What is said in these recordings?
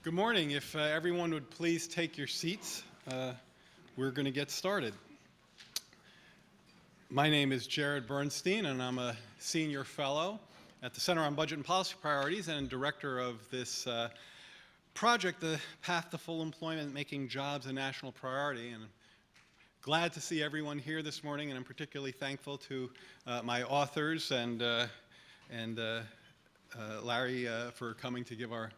Good morning. If everyone would please take your seats, we're going to get started. My name is Jared Bernstein, and I'm a Senior Fellow at the Center on Budget and Policy Priorities and Director of this project, The Path to Full Employment, Making Jobs a National Priority. And I'm glad to see everyone here this morning, and I'm particularly thankful to my authors and Larry for coming to give our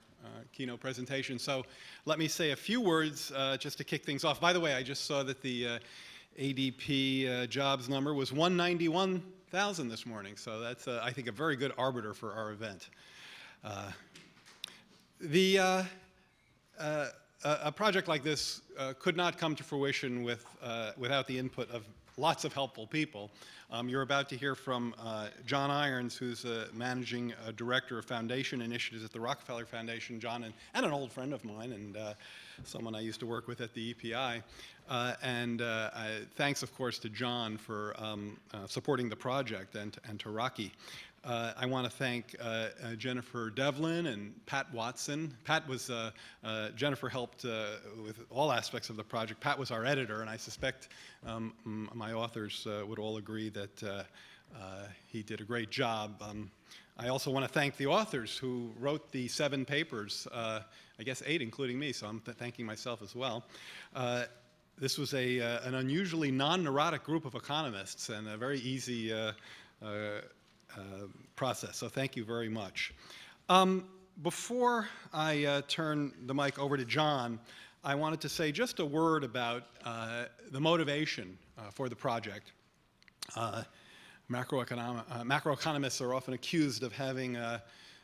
keynote presentation. So let me say a few words just to kick things off. By the way, I just saw that the ADP jobs number was 191,000 this morning. So that's, I think, a very good arbiter for our event. A project like this could not come to fruition without the input of lots of helpful people. You're about to hear from John Irons, who's a managing director of foundation initiatives at the Rockefeller Foundation. John, and an old friend of mine, and someone I used to work with at the EPI. Thanks, of course, to John for supporting the project, and to Rocky. I want to thank Jennifer Devlin and Pat Watson. Jennifer helped with all aspects of the project. Pat was our editor, and I suspect my authors would all agree that he did a great job. I also want to thank the authors who wrote the 7 papers, I guess 8 including me, so I'm thanking myself as well. This was an unusually non-neurotic group of economists and a very easy process, so thank you very much. Before I turn the mic over to John, I wanted to say just a word about the motivation for the project. Macroeconomists are often accused of having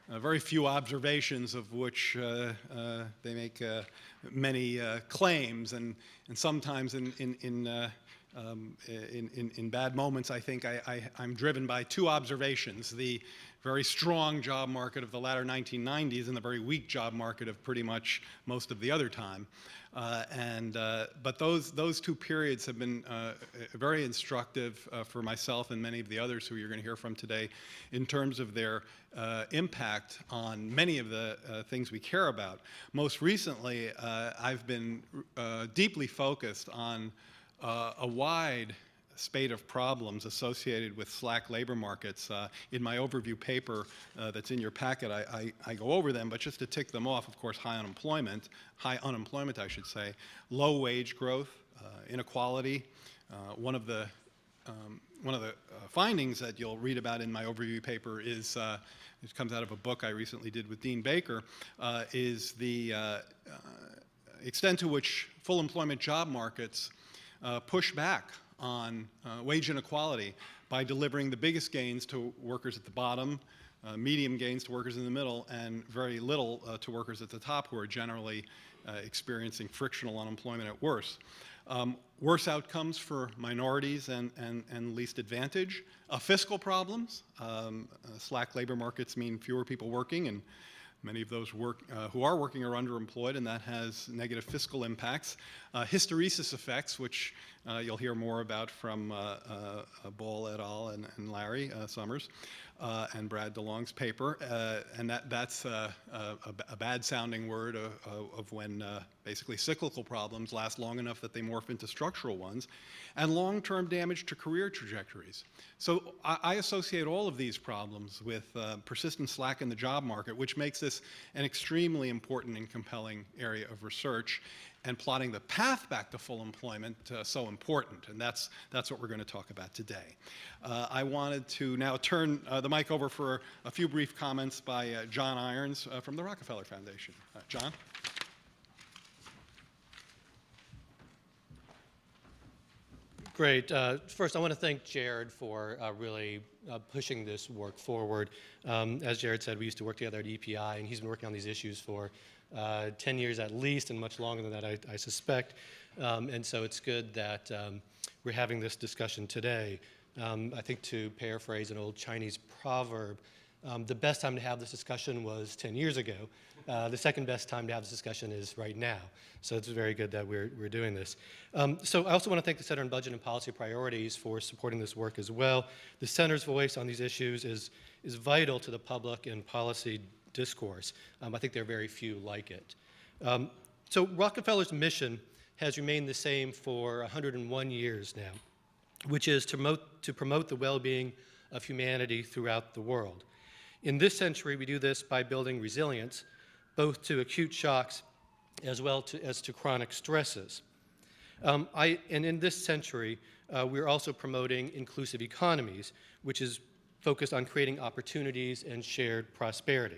very few observations, of which they make many claims, and sometimes in bad moments, I think I'm driven by 2 observations: the very strong job market of the latter 1990s and the very weak job market of pretty much most of the other time. But those 2 periods have been very instructive for myself and many of the others who you're going to hear from today in terms of their impact on many of the things we care about. Most recently, I've been deeply focused on a wide spate of problems associated with slack labor markets. In my overview paper that's in your packet, I go over them, but just to tick them off, of course, high unemployment, I should say, low wage growth, inequality. One of the findings that you'll read about in my overview paper is, it comes out of a book I recently did with Dean Baker, is the extent to which full employment job markets push back on wage inequality by delivering the biggest gains to workers at the bottom, medium gains to workers in the middle, and very little to workers at the top, who are generally experiencing frictional unemployment at worst. Worse outcomes for minorities and least advantaged. Fiscal problems. Slack labor markets mean fewer people working, and many of those who are working are underemployed, and that has negative fiscal impacts. Hysteresis effects, which you'll hear more about from Ball et al. And Larry Summers and Brad DeLong's paper. And that's a bad-sounding word of when basically cyclical problems last long enough that they morph into structural ones, and long-term damage to career trajectories. So I associate all of these problems with persistent slack in the job market, which makes this an extremely important and compelling area of research, and plotting the path back to full employment so important. And that's what we're going to talk about today. I wanted to now turn the mic over for a few brief comments by John Irons from the Rockefeller Foundation. John? Great. First, I want to thank Jared for really pushing this work forward. As Jared said, we used to work together at EPI, and he's been working on these issues for 10 years at least, and much longer than that, I suspect. And so it's good that we're having this discussion today. I think, to paraphrase an old Chinese proverb, the best time to have this discussion was 10 years ago. The second best time to have this discussion is right now. So it's very good that we're doing this. So I also want to thank the Center on Budget and Policy Priorities for supporting this work as well. The Center's voice on these issues is vital to the public and policy discourse. I think there are very few like it. So Rockefeller's mission has remained the same for 101 years now, which is to promote the well-being of humanity throughout the world. In this century, we do this by building resilience, both to acute shocks as well as to chronic stresses. And in this century, we're also promoting inclusive economies, which is focused on creating opportunities and shared prosperity.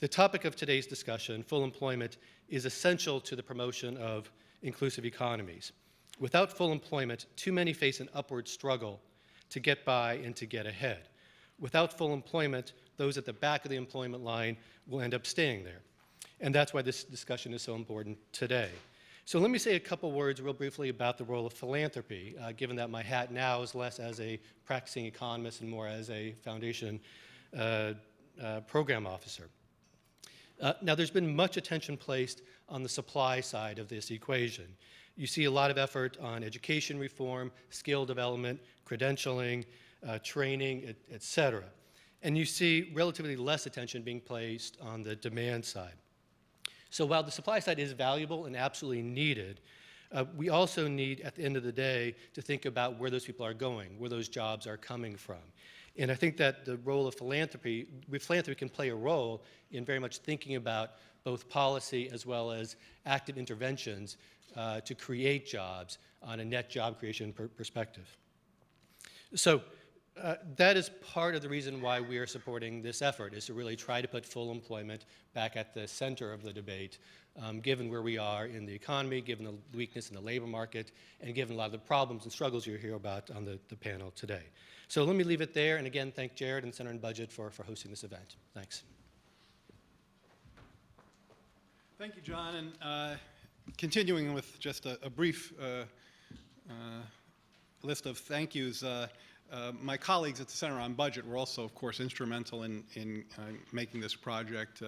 The topic of today's discussion, full employment, is essential to the promotion of inclusive economies. Without full employment, too many face an upward struggle to get by and to get ahead. Without full employment, those at the back of the employment line will end up staying there. And that's why this discussion is so important today. So let me say a couple words real briefly about the role of philanthropy, given that my hat now is less as a practicing economist and more as a foundation program officer. Now, there's been much attention placed on the supply side of this equation. You see a lot of effort on education reform, skill development, credentialing, training, et cetera. And you see relatively less attention being placed on the demand side. So while the supply side is valuable and absolutely needed, we also need, at the end of the day, to think about where those people are going, where those jobs are coming from. And I think that the role of philanthropy can play a role in very much thinking about both policy as well as active interventions to create jobs on a net job creation perspective. So that is part of the reason why we are supporting this effort, is to really try to put full employment back at the center of the debate, given where we are in the economy, given the weakness in the labor market, and given a lot of the problems and struggles you'll hear about on the panel today. So let me leave it there, and again, thank Jared and Center on Budget for hosting this event. Thanks. Thank you, John. And continuing with just a brief list of thank yous, my colleagues at the Center on Budget were also, of course, instrumental in making this project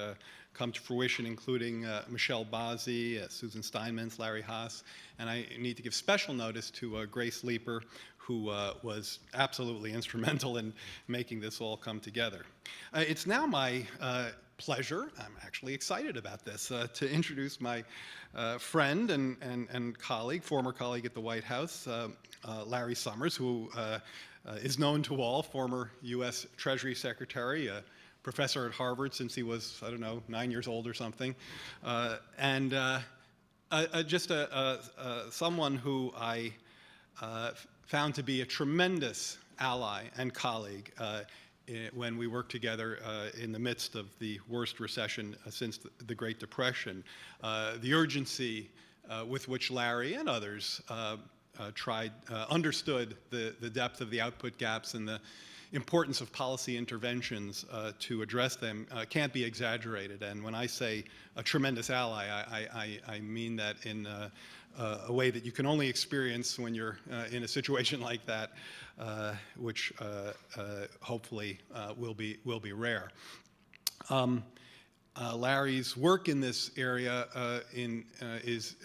come to fruition, including Michelle Bozzi, Susan Steinmetz, Larry Haas, and I need to give special notice to Grace Leeper, who was absolutely instrumental in making this all come together. It's now my pleasure, I'm actually excited about this, to introduce my friend and colleague, former colleague at the White House, Larry Summers, who is known to all, former U.S. Treasury Secretary, a professor at Harvard since he was, I don't know, 9 years old or something, and just someone who I found to be a tremendous ally and colleague when we worked together in the midst of the worst recession since the Great Depression. The urgency with which Larry and others understood the depth of the output gaps and the importance of policy interventions to address them can't be exaggerated. And when I say a tremendous ally, I mean that in a way that you can only experience when you're in a situation like that, which hopefully will be rare. Larry's work in this area is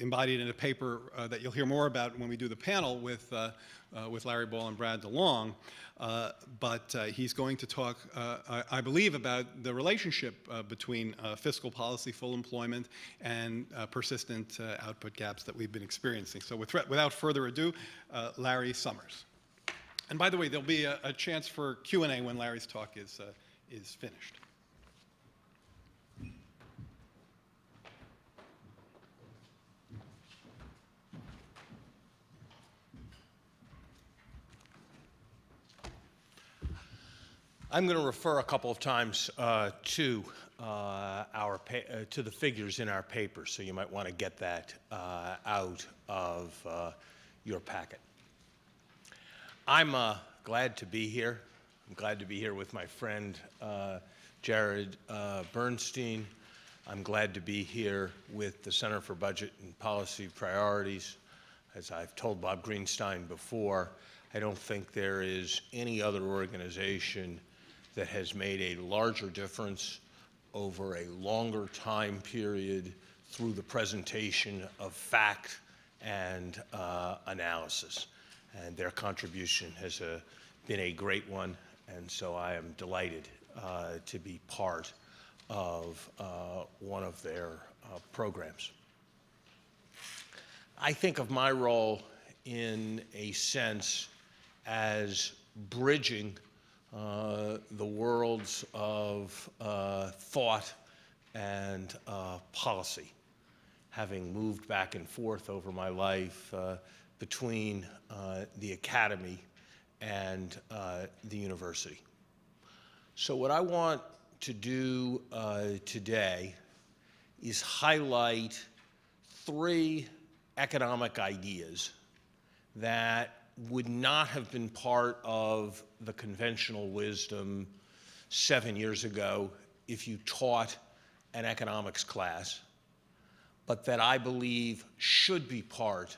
embodied in a paper that you'll hear more about when we do the panel with Larry Ball and Brad DeLong. But he's going to talk, I believe, about the relationship between fiscal policy, full employment, and persistent output gaps that we've been experiencing. So without further ado, Larry Summers. And by the way, there'll be a chance for Q&A when Larry's talk is finished. I'm going to refer a couple of times to the figures in our paper, so you might want to get that out of your packet. I'm glad to be here. I'm glad to be here with my friend Jared Bernstein. I'm glad to be here with the Center for Budget and Policy Priorities. As I've told Bob Greenstein before, I don't think there is any other organization that has made a larger difference over a longer time period through the presentation of fact and analysis. And their contribution has been a great one, and so I am delighted to be part of one of their programs. I think of my role in a sense as bridging the worlds of thought and policy, having moved back and forth over my life between the academy and the university. So what I want to do today is highlight 3 economic ideas that would not have been part of the conventional wisdom 7 years ago if you taught an economics class, but that I believe should be part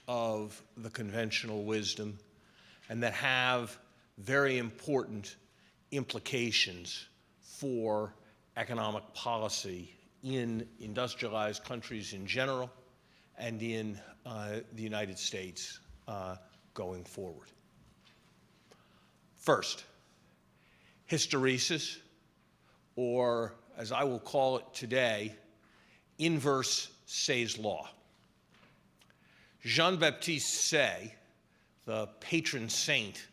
of the conventional wisdom and that have very important implications for economic policy in industrialized countries in general and in the United States going forward. First, hysteresis, or as I will call it today, inverse Say's law. Jean-Baptiste Say, the patron saint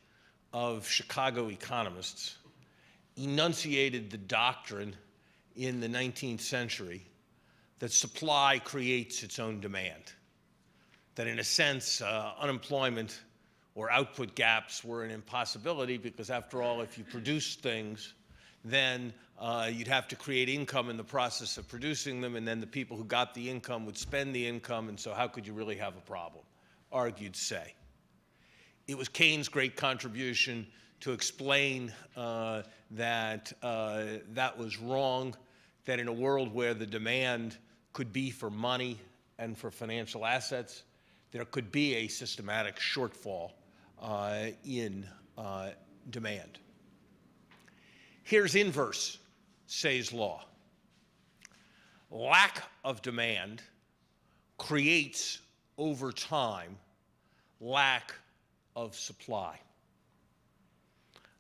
of Chicago economists, enunciated the doctrine in the 19th century that supply creates its own demand, that in a sense, unemployment or output gaps were an impossibility because after all, if you produce things, then you'd have to create income in the process of producing them, and then the people who got the income would spend the income, and so how could you really have a problem, argued Say. It was Keynes' great contribution to explain that that was wrong, that in a world where the demand could be for money and for financial assets, there could be a systematic shortfall in demand. Here's inverse Say's law. Lack of demand creates, over time, lack of supply.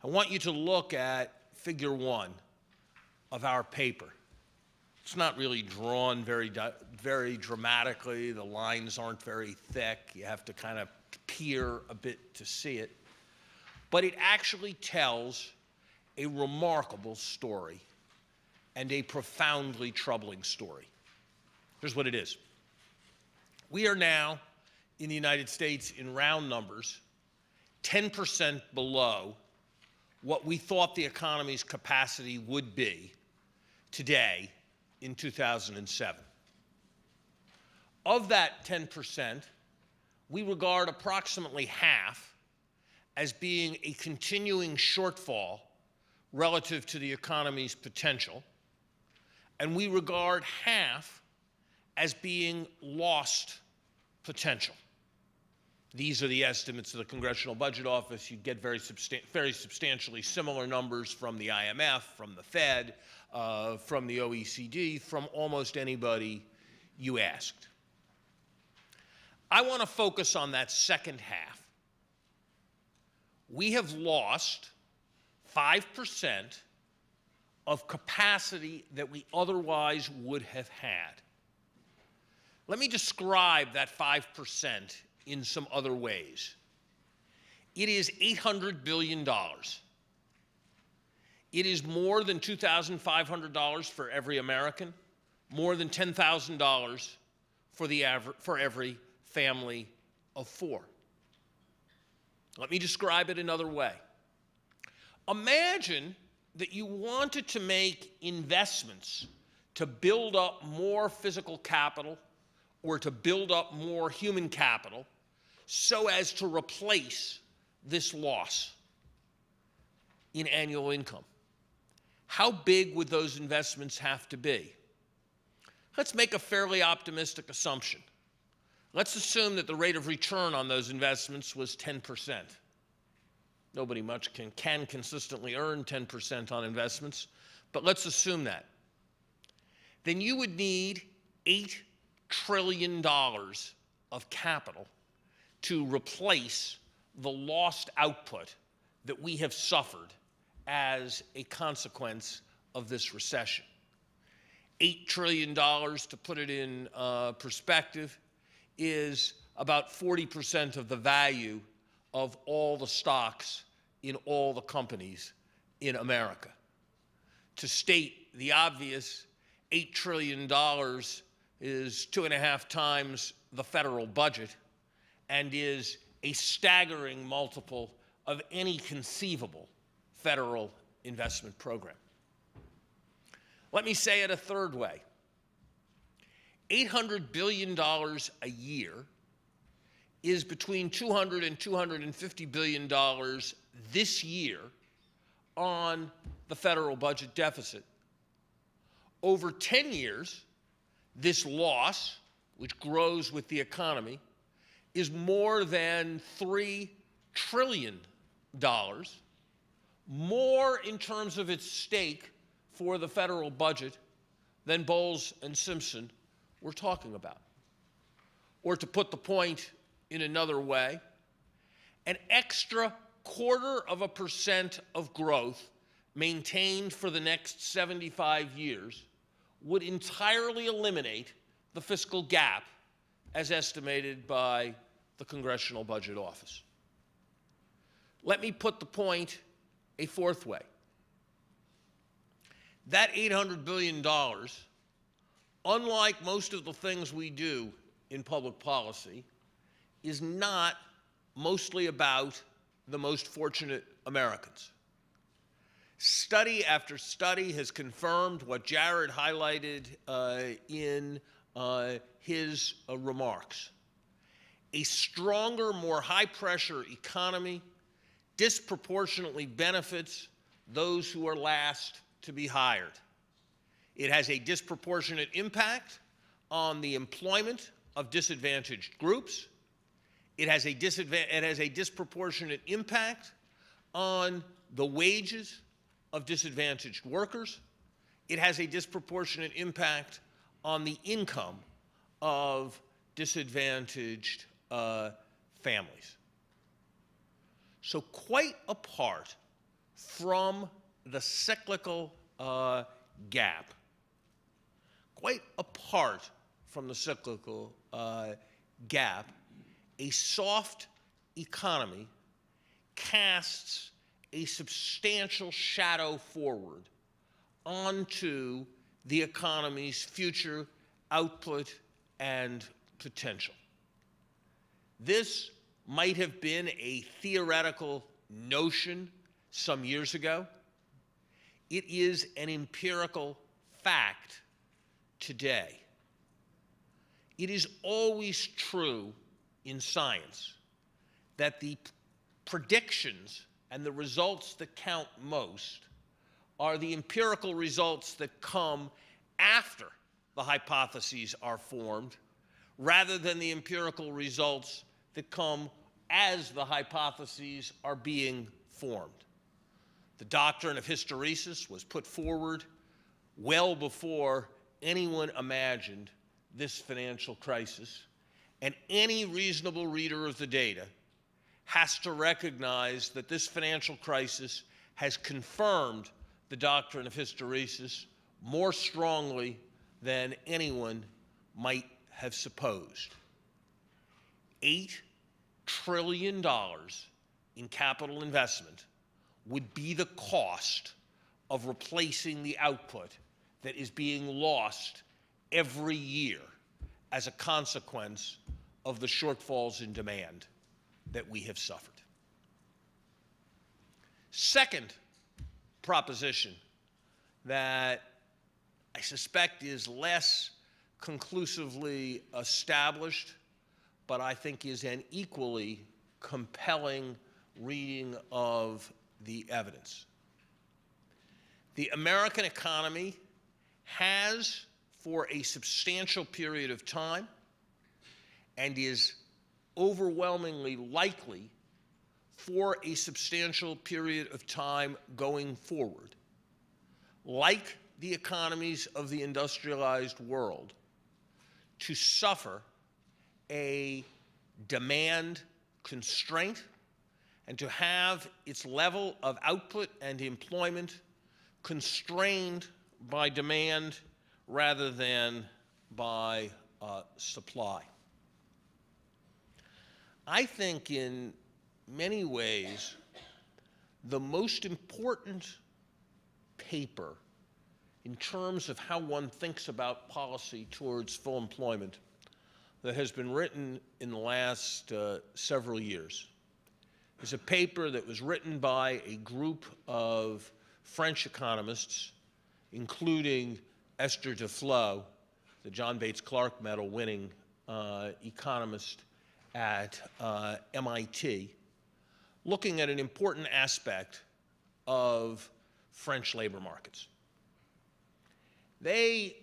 I want you to look at figure 1 of our paper. It's not really drawn very dramatically. The lines aren't very thick. You have to kind of peer a bit to see it. But it actually tells a remarkable story and a profoundly troubling story. Here's what it is. We are now, in the United States, in round numbers, 10% below what we thought the economy's capacity would be today in 2007. Of that 10%, we regard approximately half as being a continuing shortfall relative to the economy's potential, and we regard half as being lost potential. These are the estimates of the Congressional Budget Office. You get very substantially similar numbers from the IMF, from the Fed, from the OECD, from almost anybody you asked. I want to focus on that second half. We have lost 5% of capacity that we otherwise would have had. Let me describe that 5% in some other ways. It is $800 billion. It is more than $2,500 for every American, more than $10,000 for every family of 4. Let me describe it another way. Imagine that you wanted to make investments to build up more physical capital or to build up more human capital so as to replace this loss in annual income. How big would those investments have to be? Let's make a fairly optimistic assumption. Let's assume that the rate of return on those investments was 10%. Nobody much can consistently earn 10% on investments, but let's assume that. Then you would need $8 trillion of capital to replace the lost output that we have suffered as a consequence of this recession. $8 trillion, to put it in perspective, is about 40% of the value of all the stocks in all the companies in America. To state the obvious, $8 trillion is 2.5 times the federal budget and is a staggering multiple of any conceivable federal investment program. Let me say it a third way. $800 billion a year is between $200 and $250 billion this year on the federal budget deficit. Over 10 years, this loss, which grows with the economy, is more than $3 trillion, more in terms of its stake for the federal budget than Bowles and Simpson were talking about. Or to put the point in another way, an extra 0.25% of growth maintained for the next 75 years would entirely eliminate the fiscal gap as estimated by the Congressional Budget Office. Let me put the point a fourth way. That $800 billion, unlike most of the things we do in public policy, is not mostly about the most fortunate Americans. Study after study has confirmed what Jared highlighted in his remarks. A stronger, more high-pressure economy disproportionately benefits those who are last to be hired. It has a disproportionate impact on the employment of disadvantaged groups. It has a disproportionate impact on the wages of disadvantaged workers. It has a disproportionate impact on the income of disadvantaged families. So quite apart from the cyclical gap, a soft economy casts a substantial shadow forward onto the economy's future output and potential. This might have been a theoretical notion some years ago. It is an empirical fact today. It is always true in science that the predictions and the results that count most are the empirical results that come after the hypotheses are formed, rather than the empirical results that come as the hypotheses are being formed. The doctrine of hysteresis was put forward well before anyone imagined this financial crisis, and any reasonable reader of the data has to recognize that this financial crisis has confirmed the doctrine of hysteresis more strongly than anyone might have supposed. $8 trillion in capital investment would be the cost of replacing the output that is being lost every year as a consequence of the shortfalls in demand that we have suffered. Second proposition that I suspect is less conclusively established, but I think is an equally compelling reading of the evidence. The American economy has, for a substantial period of time, and is overwhelmingly likely for a substantial period of time going forward, like the economies of the industrialized world, to suffer a demand constraint and to have its level of output and employment constrained by demand rather than by supply. I think in many ways the most important paper in terms of how one thinks about policy towards full employment that has been written in the last several years is a paper that was written by a group of French economists, including Esther Duflo, the John Bates Clark Medal winning economist at MIT, looking at an important aspect of French labor markets. They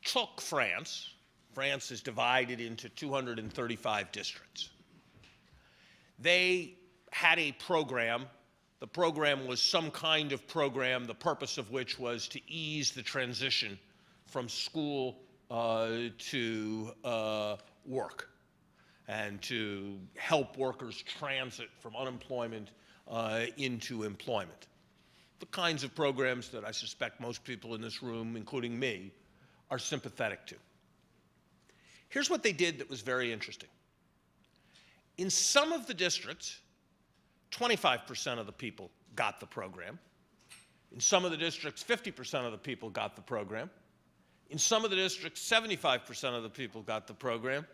took France. France is divided into 235 districts. They had a program. The program was some kind of program, the purpose of which was to ease the transition from school to work and to help workers transit from unemployment into employment. The kinds of programs that I suspect most people in this room, including me, are sympathetic to. Here's what they did that was very interesting. In some of the districts, 25% of the people got the program. In some of the districts, 50% of the people got the program. In some of the districts, 75% of the people got the program.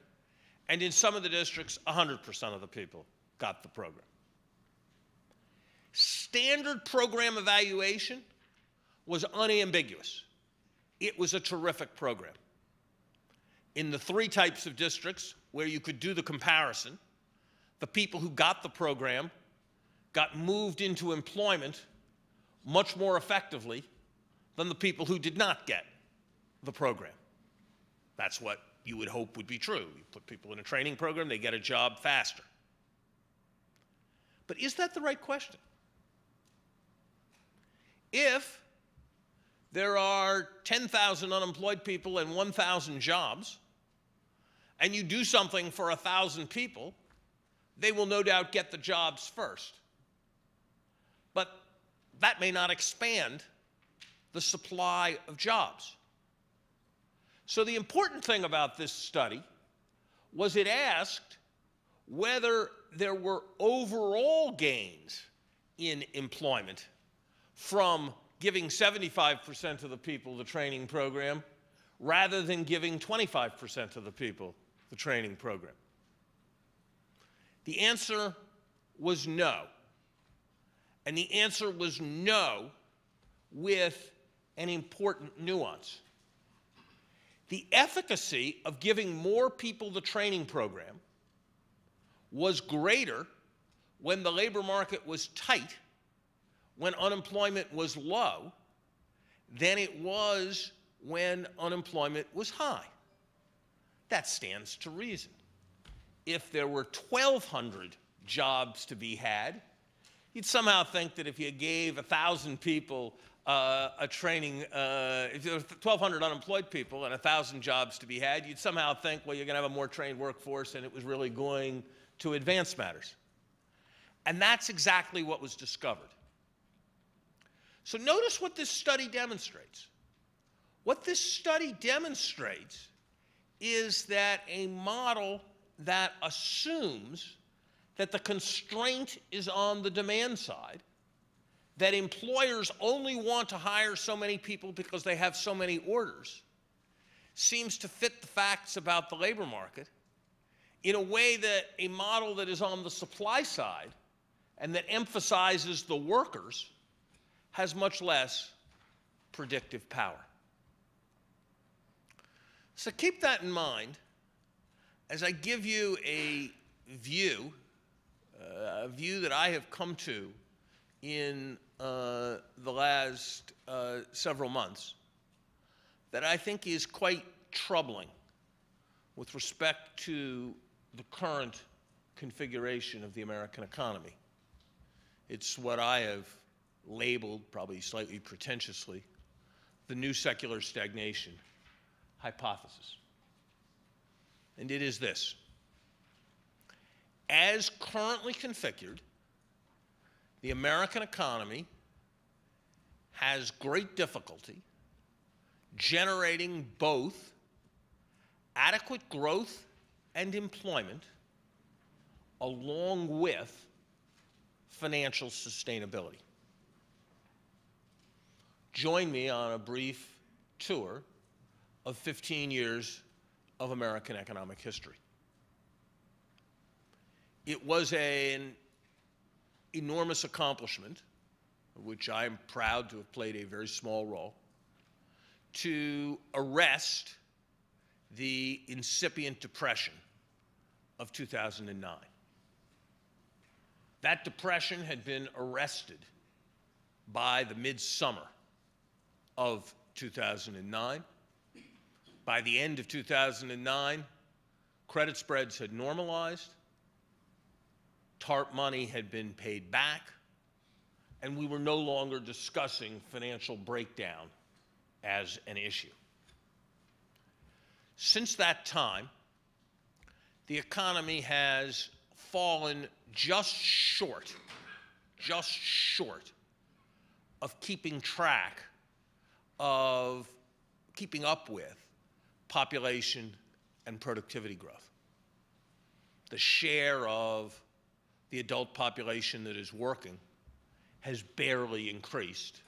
And in some of the districts, 100% of the people got the program. Standard program evaluation was unambiguous. It was a terrific program. In the three types of districts where you could do the comparison, the people who got the program got moved into employment much more effectively than the people who did not get the program. That's what you would hope would be true. You put people in a training program, they get a job faster. But is that the right question? If there are 10,000 unemployed people and 1,000 jobs, and you do something for 1,000 people, they will no doubt get the jobs first. But that may not expand the supply of jobs. So the important thing about this study was it asked whether there were overall gains in employment from giving 75% of the people the training program rather than giving 25% of the people the training program. The answer was no. And the answer was no with an important nuance. The efficacy of giving more people the training program was greater when the labor market was tight, when unemployment was low, than it was when unemployment was high. That stands to reason. If there were 1,200 jobs to be had, you'd somehow think that if you gave 1,000 people a training, if there were 1,200 unemployed people and 1,000 jobs to be had, you'd somehow think, well, you're going to have a more trained workforce and it was really going to advance matters. And that's exactly what was discovered. So notice what this study demonstrates. What this study demonstrates is that a model that assumes that the constraint is on the demand side, that employers only want to hire so many people because they have so many orders, seems to fit the facts about the labor market in a way that a model that is on the supply side and that emphasizes the workers has much less predictive power. So keep that in mind as I give you a view that I have come to in the last several months that I think is quite troubling with respect to the current configuration of the American economy. It's what I have labeled, probably slightly pretentiously, the new secular stagnation hypothesis. And it is this. As currently configured, the American economy has great difficulty generating both adequate growth and employment along with financial sustainability. Join me on a brief tour of 15 years of American economic history. It was an enormous accomplishment, of which I am proud to have played a very small role, to arrest the incipient depression of 2009. That depression had been arrested by the midsummer of 2009. By the end of 2009, credit spreads had normalized, TARP money had been paid back, and we were no longer discussing financial breakdown as an issue. Since that time, the economy has fallen just short of keeping up with population and productivity growth. The share of the adult population that is working has barely increased,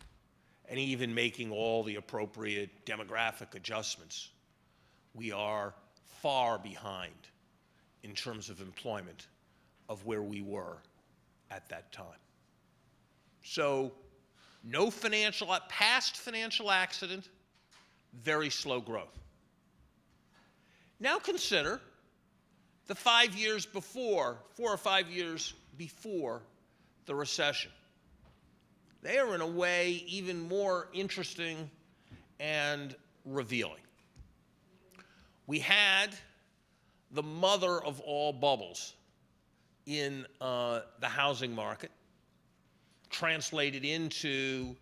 and even making all the appropriate demographic adjustments, we are far behind in terms of employment of where we were at that time. So no past financial accident, very slow growth. Now consider the 5 years before, 4 or 5 years before the recession. They are in a way even more interesting and revealing. We had the mother of all bubbles in the housing market, translated into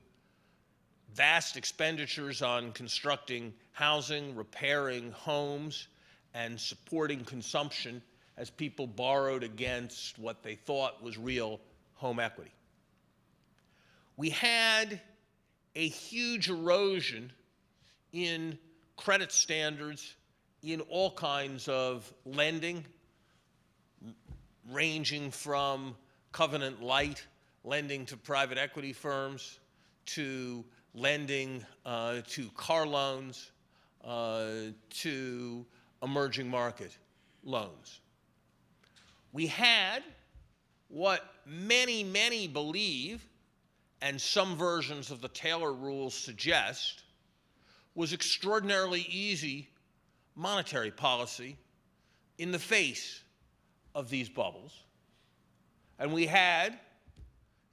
vast expenditures on constructing housing, repairing homes, and supporting consumption as people borrowed against what they thought was real home equity. We had a huge erosion in credit standards in all kinds of lending, ranging from covenant light lending to private equity firms, to lending to car loans, to emerging market loans. We had what many believe, and some versions of the Taylor rules suggest, was extraordinarily easy monetary policy in the face of these bubbles. And we had,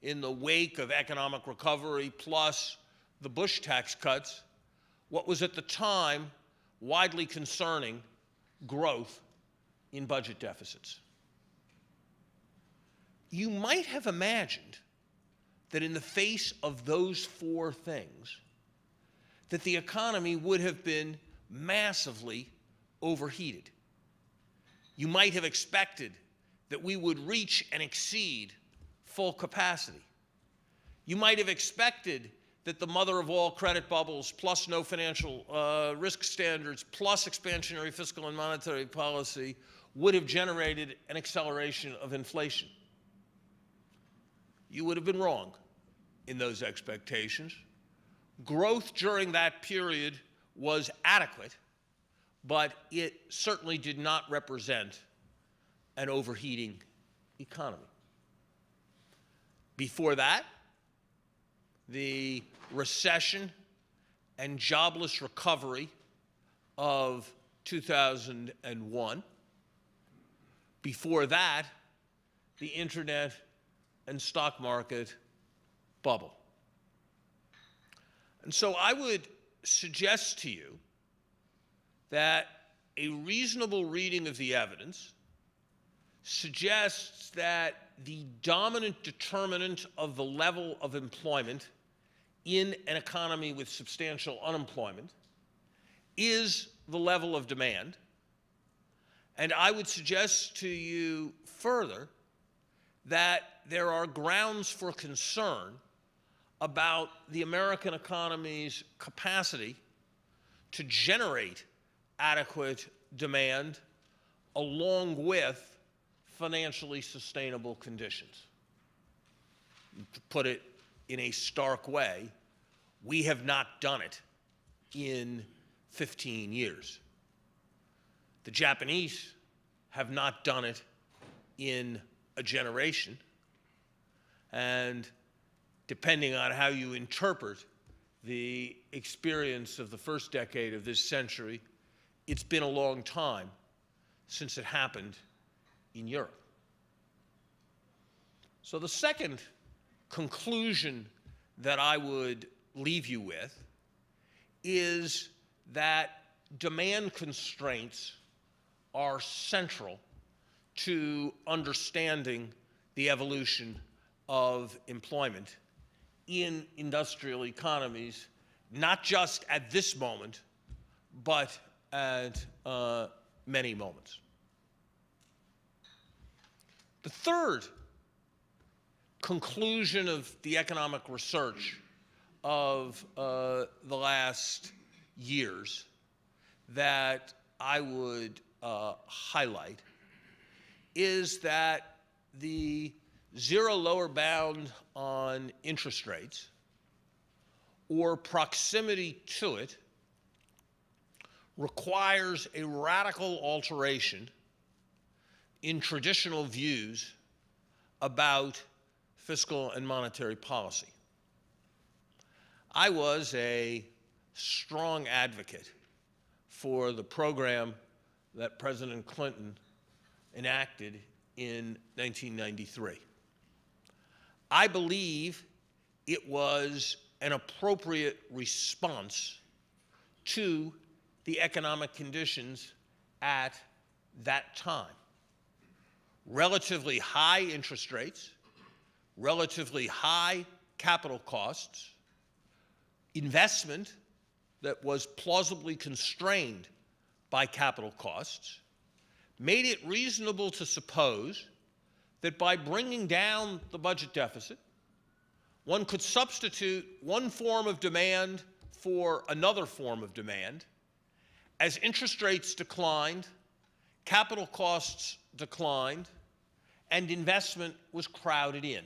in the wake of economic recovery plus the Bush tax cuts, what was at the time widely concerning growth in budget deficits. You might have imagined that in the face of those four things, that the economy would have been massively overheated. You might have expected that we would reach and exceed full capacity. You might have expected that the mother of all credit bubbles, plus no financial risk standards, plus expansionary fiscal and monetary policy, would have generated an acceleration of inflation. You would have been wrong in those expectations. Growth during that period was adequate, but it certainly did not represent an overheating economy. Before that, the recession and jobless recovery of 2001. Before that, the internet and stock market bubble. And so I would suggest to you that a reasonable reading of the evidence suggests that the dominant determinant of the level of employment in an economy with substantial unemployment is the level of demand. And I would suggest to you further that there are grounds for concern about the American economy's capacity to generate adequate demand along with financially sustainable conditions. To put it in a stark way, we have not done it in 15 years. The Japanese have not done it in a generation, and depending on how you interpret the experience of the first decade of this century, it's been a long time since it happened in Europe. So the second conclusion that I would leave you with is that demand constraints are central to understanding the evolution of employment in industrial economies, not just at this moment, but at many moments. The third conclusion of the economic research of the last years that I would highlight is that the zero lower bound on interest rates or proximity to it requires a radical alteration in traditional views about fiscal and monetary policy. I was a strong advocate for the program that President Clinton enacted in 1993. I believe it was an appropriate response to the economic conditions at that time. Relatively high interest rates, relatively high capital costs, investment that was plausibly constrained by capital costs, made it reasonable to suppose that by bringing down the budget deficit, one could substitute one form of demand for another form of demand. As interest rates declined, capital costs declined, and investment was crowded in.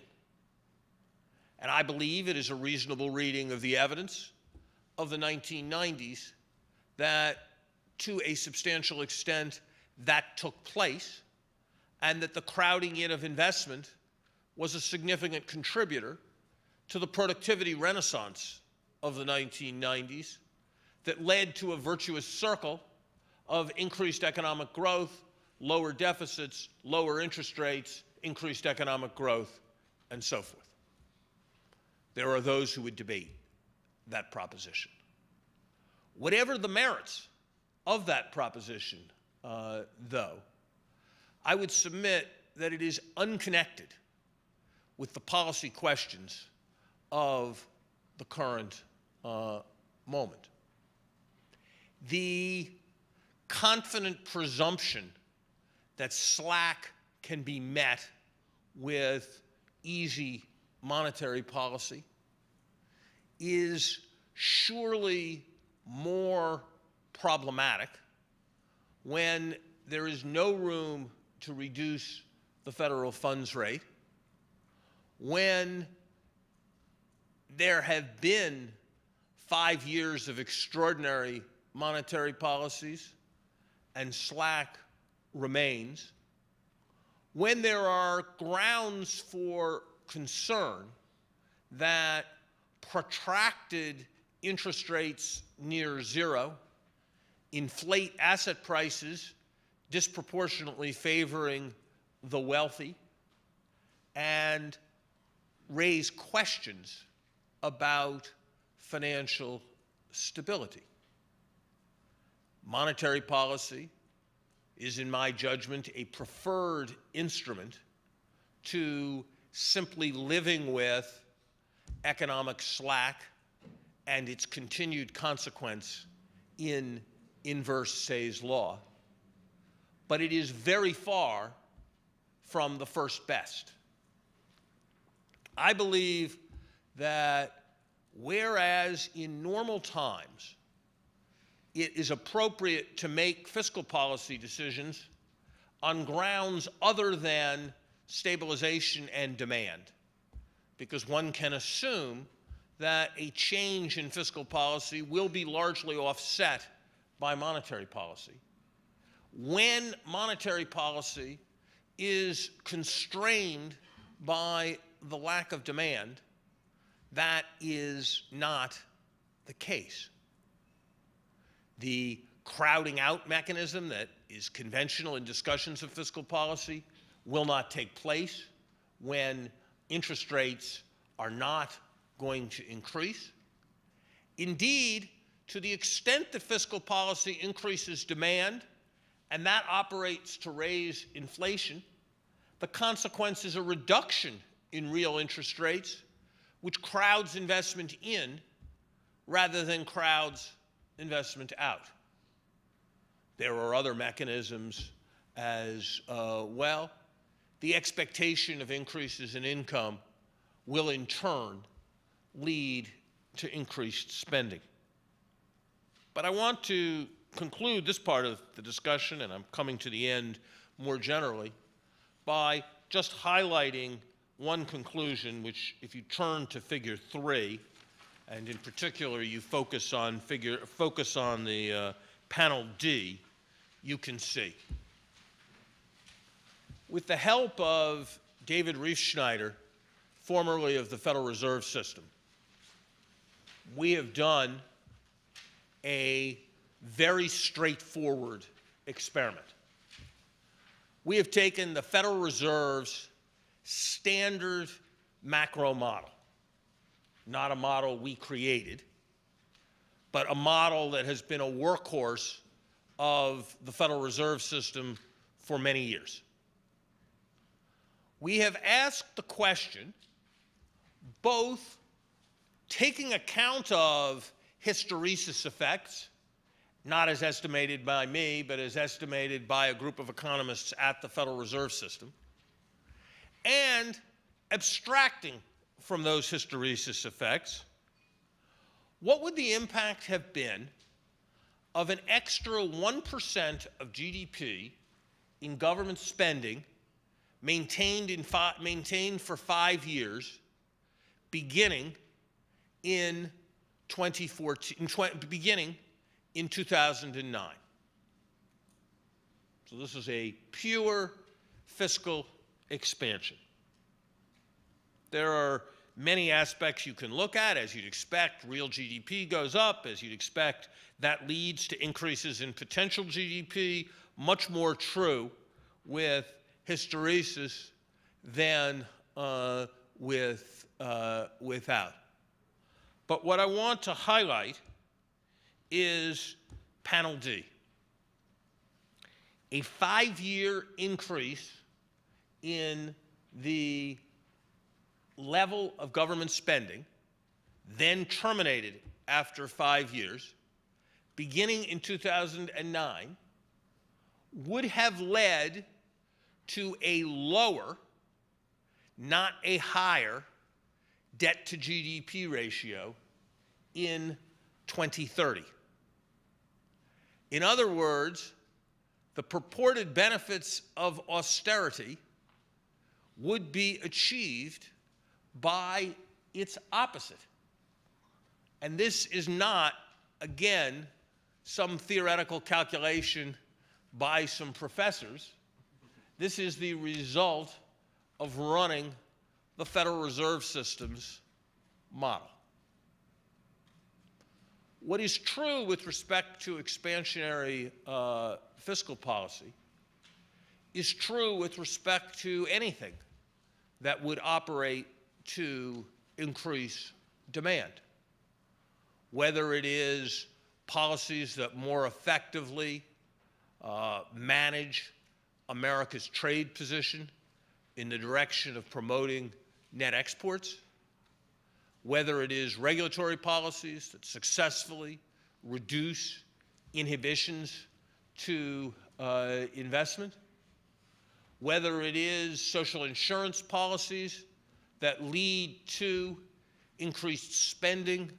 And I believe it is a reasonable reading of the evidence of the 1990s that to a substantial extent that took place, and that the crowding in of investment was a significant contributor to the productivity renaissance of the 1990s that led to a virtuous circle of increased economic growth, lower deficits, lower interest rates, increased economic growth, and so forth. There are those who would debate that proposition. Whatever the merits of that proposition, though, I would submit that it is unconnected with the policy questions of the current moment. The confident presumption that slack can be met with easy monetary policy is surely more problematic when there is no room to reduce the federal funds rate, when there have been 5 years of extraordinary monetary policies and slack remains, when there are grounds for concern that protracted interest rates near zero inflate asset prices, disproportionately favoring the wealthy, and raise questions about financial stability. Monetary policy is, in my judgment, a preferred instrument to simply living with economic slack and its continued consequence in inverse Say's law. But it is very far from the first best. I believe that whereas in normal times it is appropriate to make fiscal policy decisions on grounds other than stabilization and demand, because one can assume that a change in fiscal policy will be largely offset by monetary policy. When monetary policy is constrained by the lack of demand, that is not the case. The crowding out mechanism that is conventional in discussions of fiscal policy will not take place when interest rates are not going to increase. Indeed, to the extent that fiscal policy increases demand and that operates to raise inflation, the consequence is a reduction in real interest rates, which crowds investment in rather than crowds investment out. There are other mechanisms as well. The expectation of increases in income will in turn lead to increased spending. But I want to conclude this part of the discussion, and I'm coming to the end more generally, by just highlighting one conclusion, which if you turn to figure 3, and in particular you focus on the panel D, you can see. With the help of David Riefschneider, formerly of the Federal Reserve System, we have done a very straightforward experiment. We have taken the Federal Reserve's standard macro model, not a model we created, but a model that has been a workhorse of the Federal Reserve System for many years. We have asked the question, both taking account of hysteresis effects, not as estimated by me, but as estimated by a group of economists at the Federal Reserve System, and abstracting from those hysteresis effects, what would the impact have been of an extra 1% of GDP in government spending maintained for 5 years, beginning in 2009. So this is a pure fiscal expansion. There are many aspects you can look at. As you'd expect, real GDP goes up. As you'd expect, that leads to increases in potential GDP, much more true with hysteresis than without. But what I want to highlight is panel D. A 5-year increase in the level of government spending, then terminated after 5 years, beginning in 2009, would have led to a lower, not a higher, debt to GDP ratio in 2030. In other words, the purported benefits of austerity would be achieved by its opposite. And this is not, again, some theoretical calculation by some professors. This is the result of running the Federal Reserve System's model. What is true with respect to expansionary fiscal policy is true with respect to anything that would operate to increase demand, whether it is policies that more effectively manage America's trade position in the direction of promoting net exports, whether it is regulatory policies that successfully reduce inhibitions to investment, whether it is social insurance policies that lead to increased spending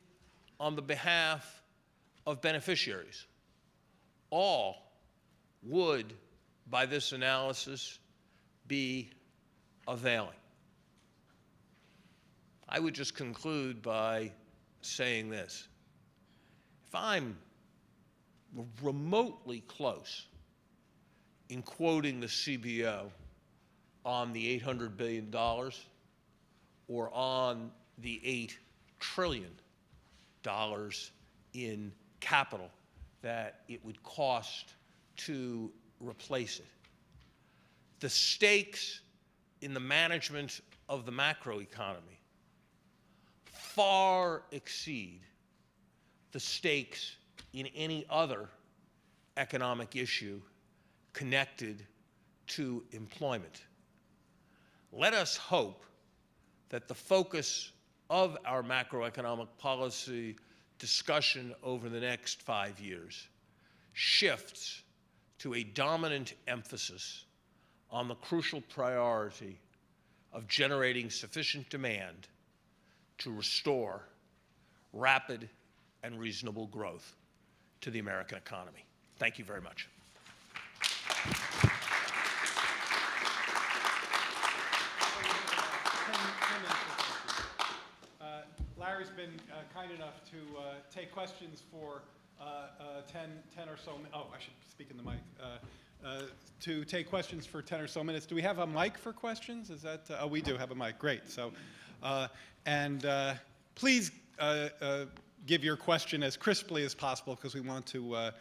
on the behalf of beneficiaries. all would, by this analysis, be availing. I would just conclude by saying this. If I'm remotely close in quoting the CBO on the $800 billion or on the $8 trillion in capital that it would cost to replace it, the stakes in the management of the macroeconomy far exceed the stakes in any other economic issue connected to employment. Let us hope that the focus of our macroeconomic policy discussion over the next 5 years shifts to a dominant emphasis on the crucial priority of generating sufficient demand to restore rapid and reasonable growth to the American economy. Thank you very much. Larry's been kind enough to take questions for 10 or so minutes. Oh, I should speak in the mic. To take questions for 10 or so minutes. Do we have a mic for questions? Is that? Oh, we do have a mic. Great. So, please give your question as crisply as possible because we want to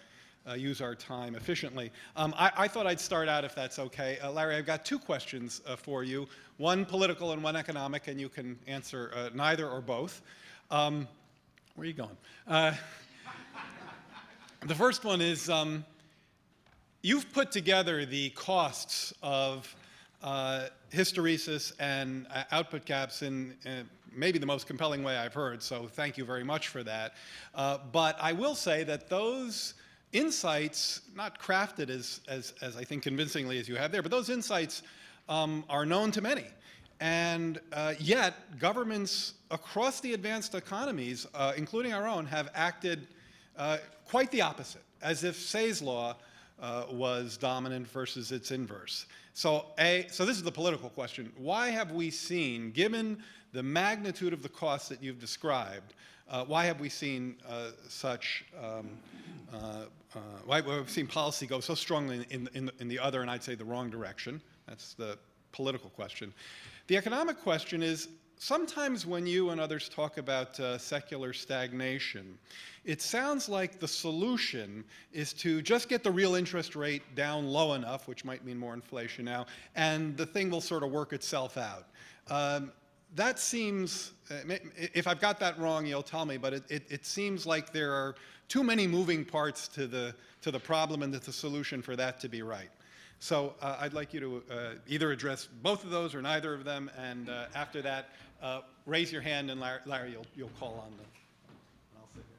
use our time efficiently. I thought I'd start out, if that's okay. Larry, I've got two questions for you, one political and one economic, and you can answer neither or both. Where are you going? The first one is, you've put together the costs of hysteresis and output gaps in maybe the most compelling way I've heard, so thank you very much for that. But I will say that those insights, not crafted as I think convincingly as you have there, but those insights are known to many. And yet, governments across the advanced economies, including our own, have acted quite the opposite, as if Say's law was dominant versus its inverse. So this is the political question. Why have we seen, given the magnitude of the costs that you've described, why have we seen why have we seen policy go so strongly in the other, and I'd say the wrong direction? That's the political question. The economic question is, sometimes when you and others talk about secular stagnation, it sounds like the solution is to just get the real interest rate down low enough, which might mean more inflation now, and the thing will sort of work itself out. That seems, if I've got that wrong, you'll tell me, but it seems like there are too many moving parts to the problem and to the solution for that to be right. So I'd like you to either address both of those or neither of them, and after that, raise your hand, and Larry, you'll call on them. I'll sit here.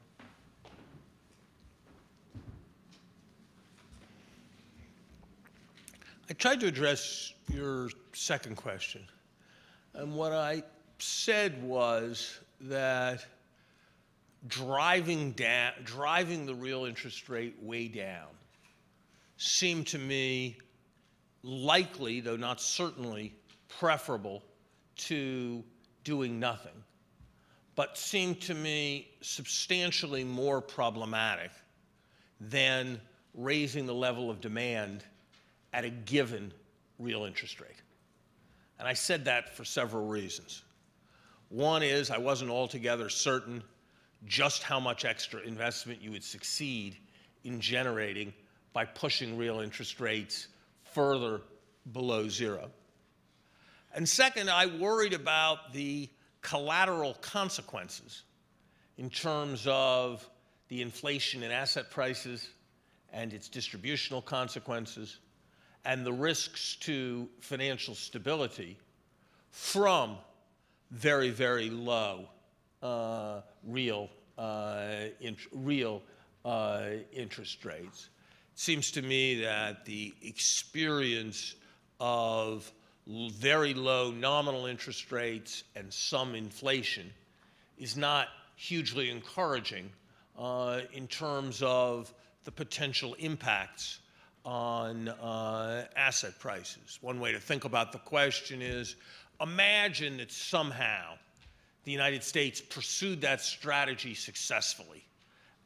I tried to address your second question, and what I said was that driving the real interest rate way down seemed to me likely, though not certainly, preferable to doing nothing, but seemed to me substantially more problematic than raising the level of demand at a given real interest rate. And I said that for several reasons. One is I wasn't altogether certain just how much extra investment you would succeed in generating by pushing real interest rates further below zero. And second, I worried about the collateral consequences in terms of the inflation in asset prices and its distributional consequences and the risks to financial stability from very, very low real interest rates. It seems to me that the experience of very low nominal interest rates and some inflation is not hugely encouraging in terms of the potential impacts on asset prices. One way to think about the question is, imagine that somehow the United States pursued that strategy successfully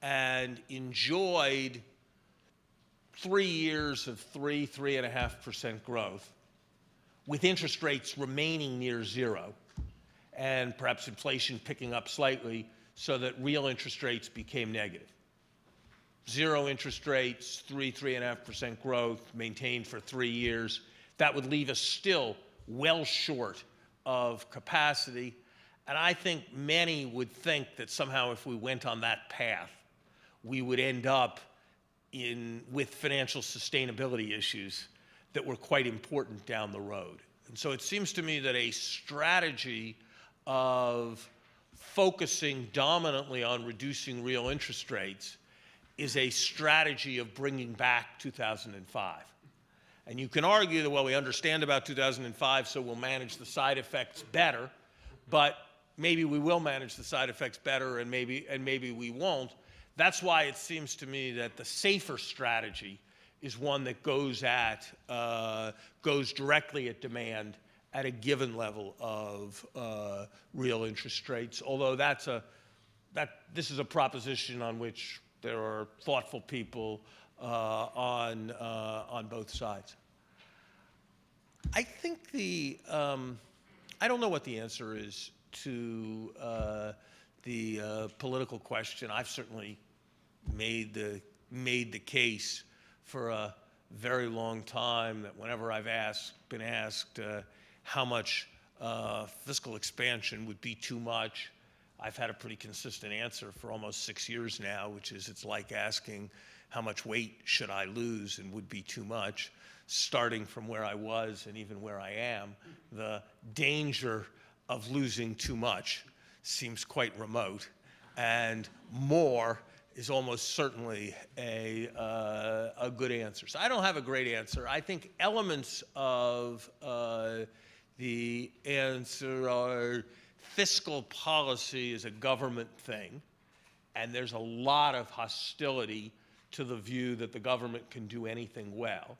and enjoyed 3 years of 3.5% growth with interest rates remaining near zero and perhaps inflation picking up slightly so that real interest rates became negative. Zero interest rates, 3.5% growth maintained for 3 years. That would leave us still well short of capacity. And I think many would think that somehow if we went on that path, we would end up with financial sustainability issues that were quite important down the road. And so it seems to me that a strategy of focusing dominantly on reducing real interest rates is a strategy of bringing back 2005. And you can argue that, well, we understand about 2005, so we'll manage the side effects better, but maybe we will manage the side effects better and maybe we won't. That's why it seems to me that the safer strategy is one that goes directly at demand at a given level of real interest rates. Although this is a proposition on which there are thoughtful people on both sides. I think I don't know what the answer is to the political question. I've certainly made the case for a very long time that whenever I've been asked how much fiscal expansion would be too much, I've had a pretty consistent answer for almost 6 years now, which is it's like asking how much weight should I lose and would be too much. Starting from where I was and even where I am, the danger of losing too much seems quite remote, and more is almost certainly a good answer. So I don't have a great answer. I think elements of the answer are fiscal policy is a government thing, and there's a lot of hostility to the view that the government can do anything well.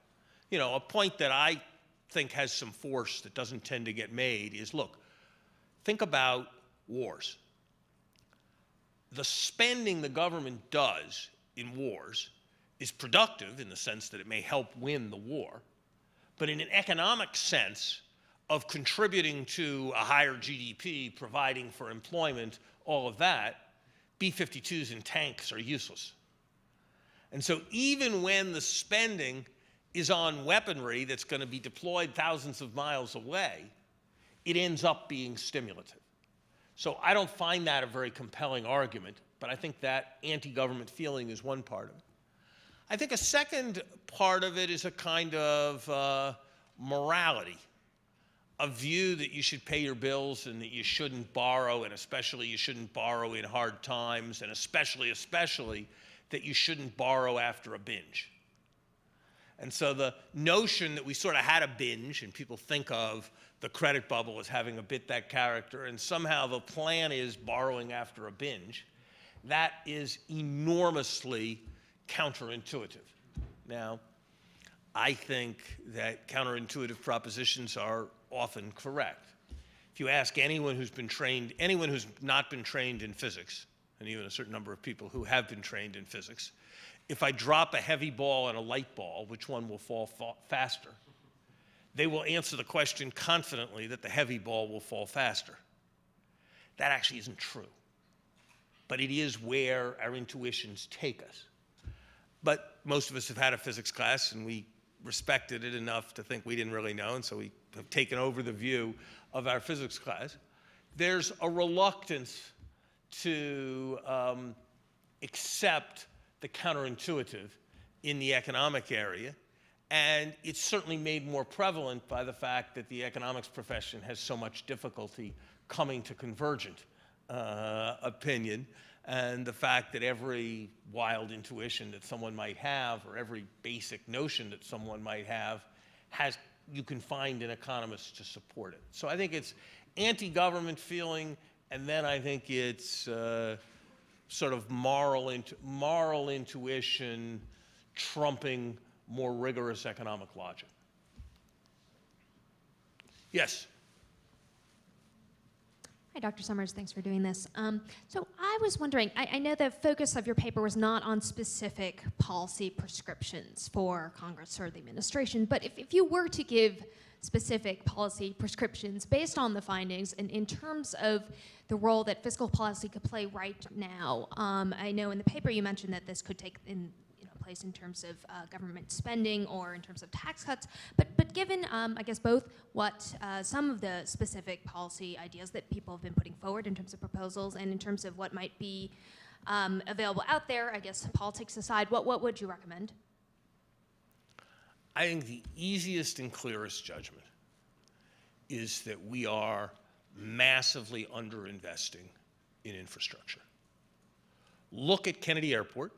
You know, a point that I think has some force that doesn't tend to get made is, look, think about wars. The spending the government does in wars is productive in the sense that it may help win the war, but in an economic sense of contributing to a higher GDP, providing for employment, all of that, B-52s and tanks are useless. And so even when the spending is on weaponry that's going to be deployed thousands of miles away, it ends up being stimulative. So I don't find that a very compelling argument, but I think that anti-government feeling is one part of it. I think a second part of it is a kind of morality, a view that you should pay your bills and that you shouldn't borrow, and especially you shouldn't borrow in hard times, and especially that you shouldn't borrow after a binge. And so the notion that we sort of had a binge, and people think of the credit bubble as having a bit that character, and somehow the plan is borrowing after a binge, that is enormously counterintuitive. Now, I think that counterintuitive propositions are often correct. If you ask anyone who's not been trained in physics, and even a certain number of people who have been trained in physics, if I drop a heavy ball and a light ball, which one will fall faster? They will answer the question confidently that the heavy ball will fall faster. That actually isn't true. But it is where our intuitions take us. But most of us have had a physics class, and we respected it enough to think we didn't really know, and so we have taken over the view of our physics class. There's a reluctance to accept the counterintuitive in the economic area, and it's certainly made more prevalent by the fact that the economics profession has so much difficulty coming to convergent opinion, and the fact that every wild intuition that someone might have, or every basic notion that someone might have, you can find an economist to support it. So I think it's anti-government feeling, and then I think it's sort of moral intuition trumping more rigorous economic logic. Yes? Hi, Dr. Summers. Thanks for doing this. So I was wondering, I know the focus of your paper was not on specific policy prescriptions for Congress or the administration, but if you were to give specific policy prescriptions based on the findings and in terms of the role that fiscal policy could play right now, I know in the paper you mentioned that this could take place in terms of government spending or in terms of tax cuts, but given, I guess, both what some of the specific policy ideas that people have been putting forward in terms of proposals and in terms of what might be available out there, I guess, politics aside, what would you recommend? I think the easiest and clearest judgment is that we are massively underinvesting in infrastructure. Look at Kennedy Airport.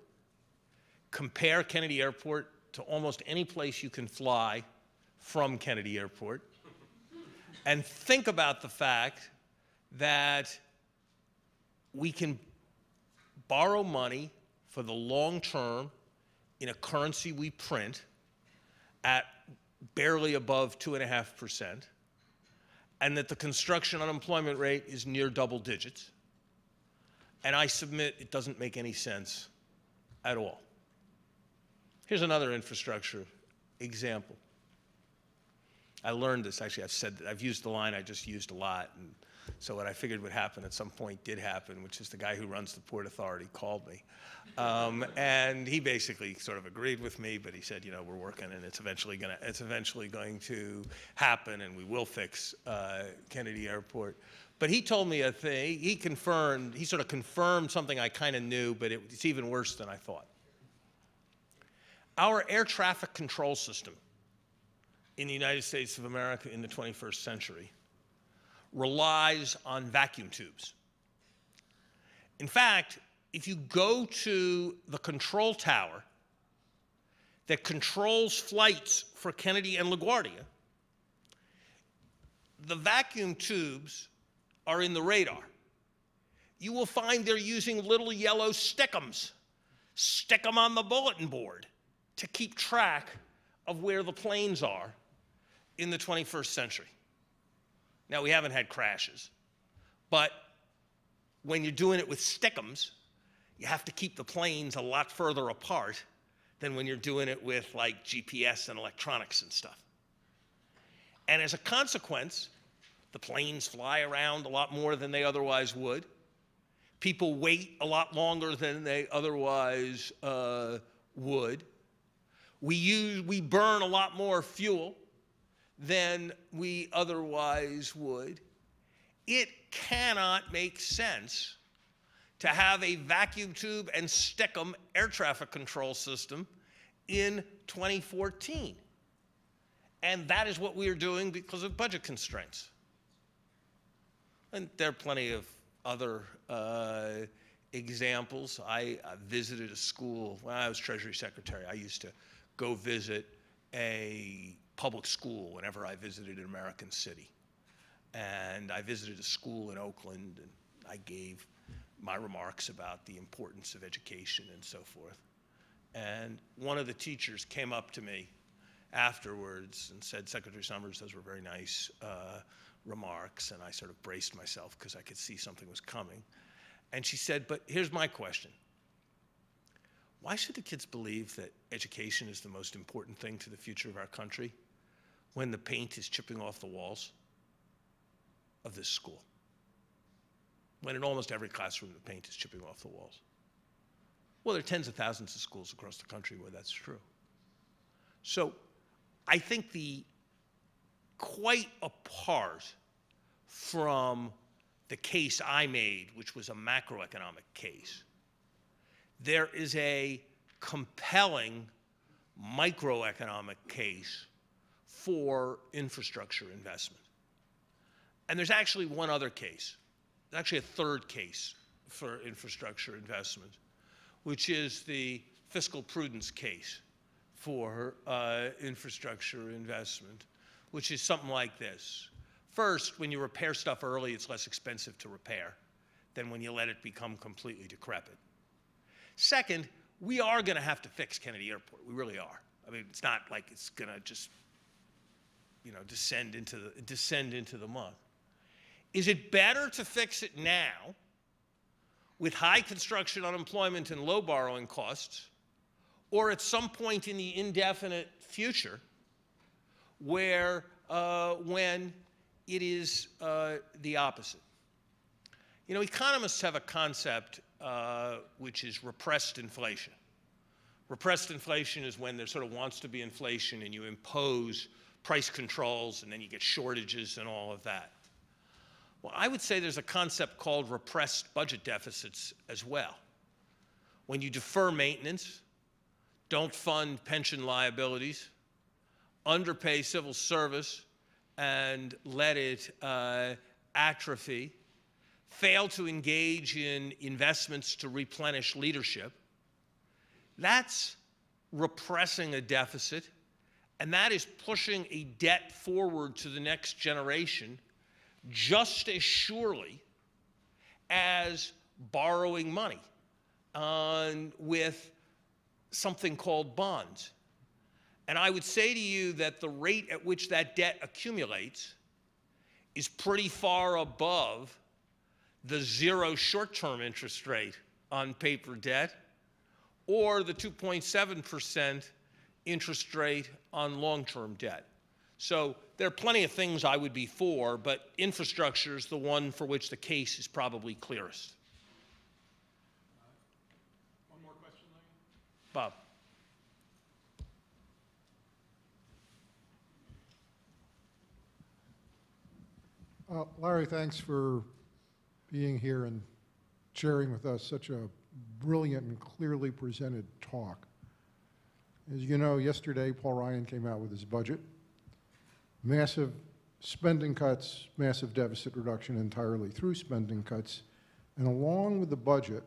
Compare Kennedy Airport to almost any place you can fly from Kennedy Airport. And think about the fact that we can borrow money for the long term in a currency we print at barely above 2.5%, and that the construction unemployment rate is near double digits. And I submit it doesn't make any sense at all. Here's another infrastructure example. I learned this, actually, I've used the line I just used a lot, and so what I figured would happen at some point did happen, which is the guy who runs the Port Authority called me. And he basically sort of agreed with me, but he said, we're working and it's eventually going to happen and we will fix Kennedy Airport. But he told me a thing, he sort of confirmed something I kind of knew, but it's even worse than I thought. Our air traffic control system in the United States of America in the 21st century relies on vacuum tubes. In fact, if you go to the control tower that controls flights for Kennedy and LaGuardia, the vacuum tubes are in the radar. You will find they're using little yellow stick-ems. Stick them on the bulletin board to keep track of where the planes are in the 21st century. Now, we haven't had crashes, but when you're doing it with stick-ems, you have to keep the planes a lot further apart than when you're doing it with like GPS and electronics and stuff. And as a consequence, the planes fly around a lot more than they otherwise would. People wait a lot longer than they otherwise would. We burn a lot more fuel than we otherwise would. It cannot make sense to have a vacuum tube and stick-em air traffic control system in 2014. And that is what we are doing because of budget constraints. And there are plenty of other examples. I visited a school when I was Treasury Secretary. I used to go visit a public school whenever I visited an American city. And I visited a school in Oakland, and I gave my remarks about the importance of education and so forth. And one of the teachers came up to me afterwards and said, "Secretary Summers, those were very nice remarks." And I sort of braced myself because I could see something was coming. And she said, "But here's my question. Why should the kids believe that education is the most important thing to the future of our country when the paint is chipping off the walls of this school? When in almost every classroom the paint is chipping off the walls." Well, there are tens of thousands of schools across the country where that's true. So I think quite apart from the case I made, which was a macroeconomic case, there is a compelling microeconomic case for infrastructure investment. And there's actually one other case. There's actually a third case for infrastructure investment, which is the fiscal prudence case for infrastructure investment, which is something like this. First, when you repair stuff early, it's less expensive to repair than when you let it become completely decrepit. Second, we are going to have to fix Kennedy Airport. We really are. I mean, it's not like it's going to just, descend into the mud. Is it better to fix it now with high construction unemployment and low borrowing costs, or at some point in the indefinite future when it is the opposite? Economists have a concept which is repressed inflation. Repressed inflation is when there sort of wants to be inflation and you impose price controls and then you get shortages and all of that. Well, I would say there's a concept called repressed budget deficits as well. When you defer maintenance, don't fund pension liabilities, underpay civil service, and let it atrophy, fail to engage in investments to replenish leadership, that's repressing a deficit, and that is pushing a debt forward to the next generation just as surely as borrowing money with something called bonds. And I would say to you that the rate at which that debt accumulates is pretty far above the 0 short-term interest rate on paper debt or the 2.7% interest rate on long-term debt. So there are plenty of things I would be for, but infrastructure is the one for which the case is probably clearest. One more question, Bob. Larry, thanks for being here and sharing with us such a brilliant and clearly presented talk. As you know, yesterday Paul Ryan came out with his budget. Massive spending cuts, massive deficit reduction entirely through spending cuts. And along with the budget,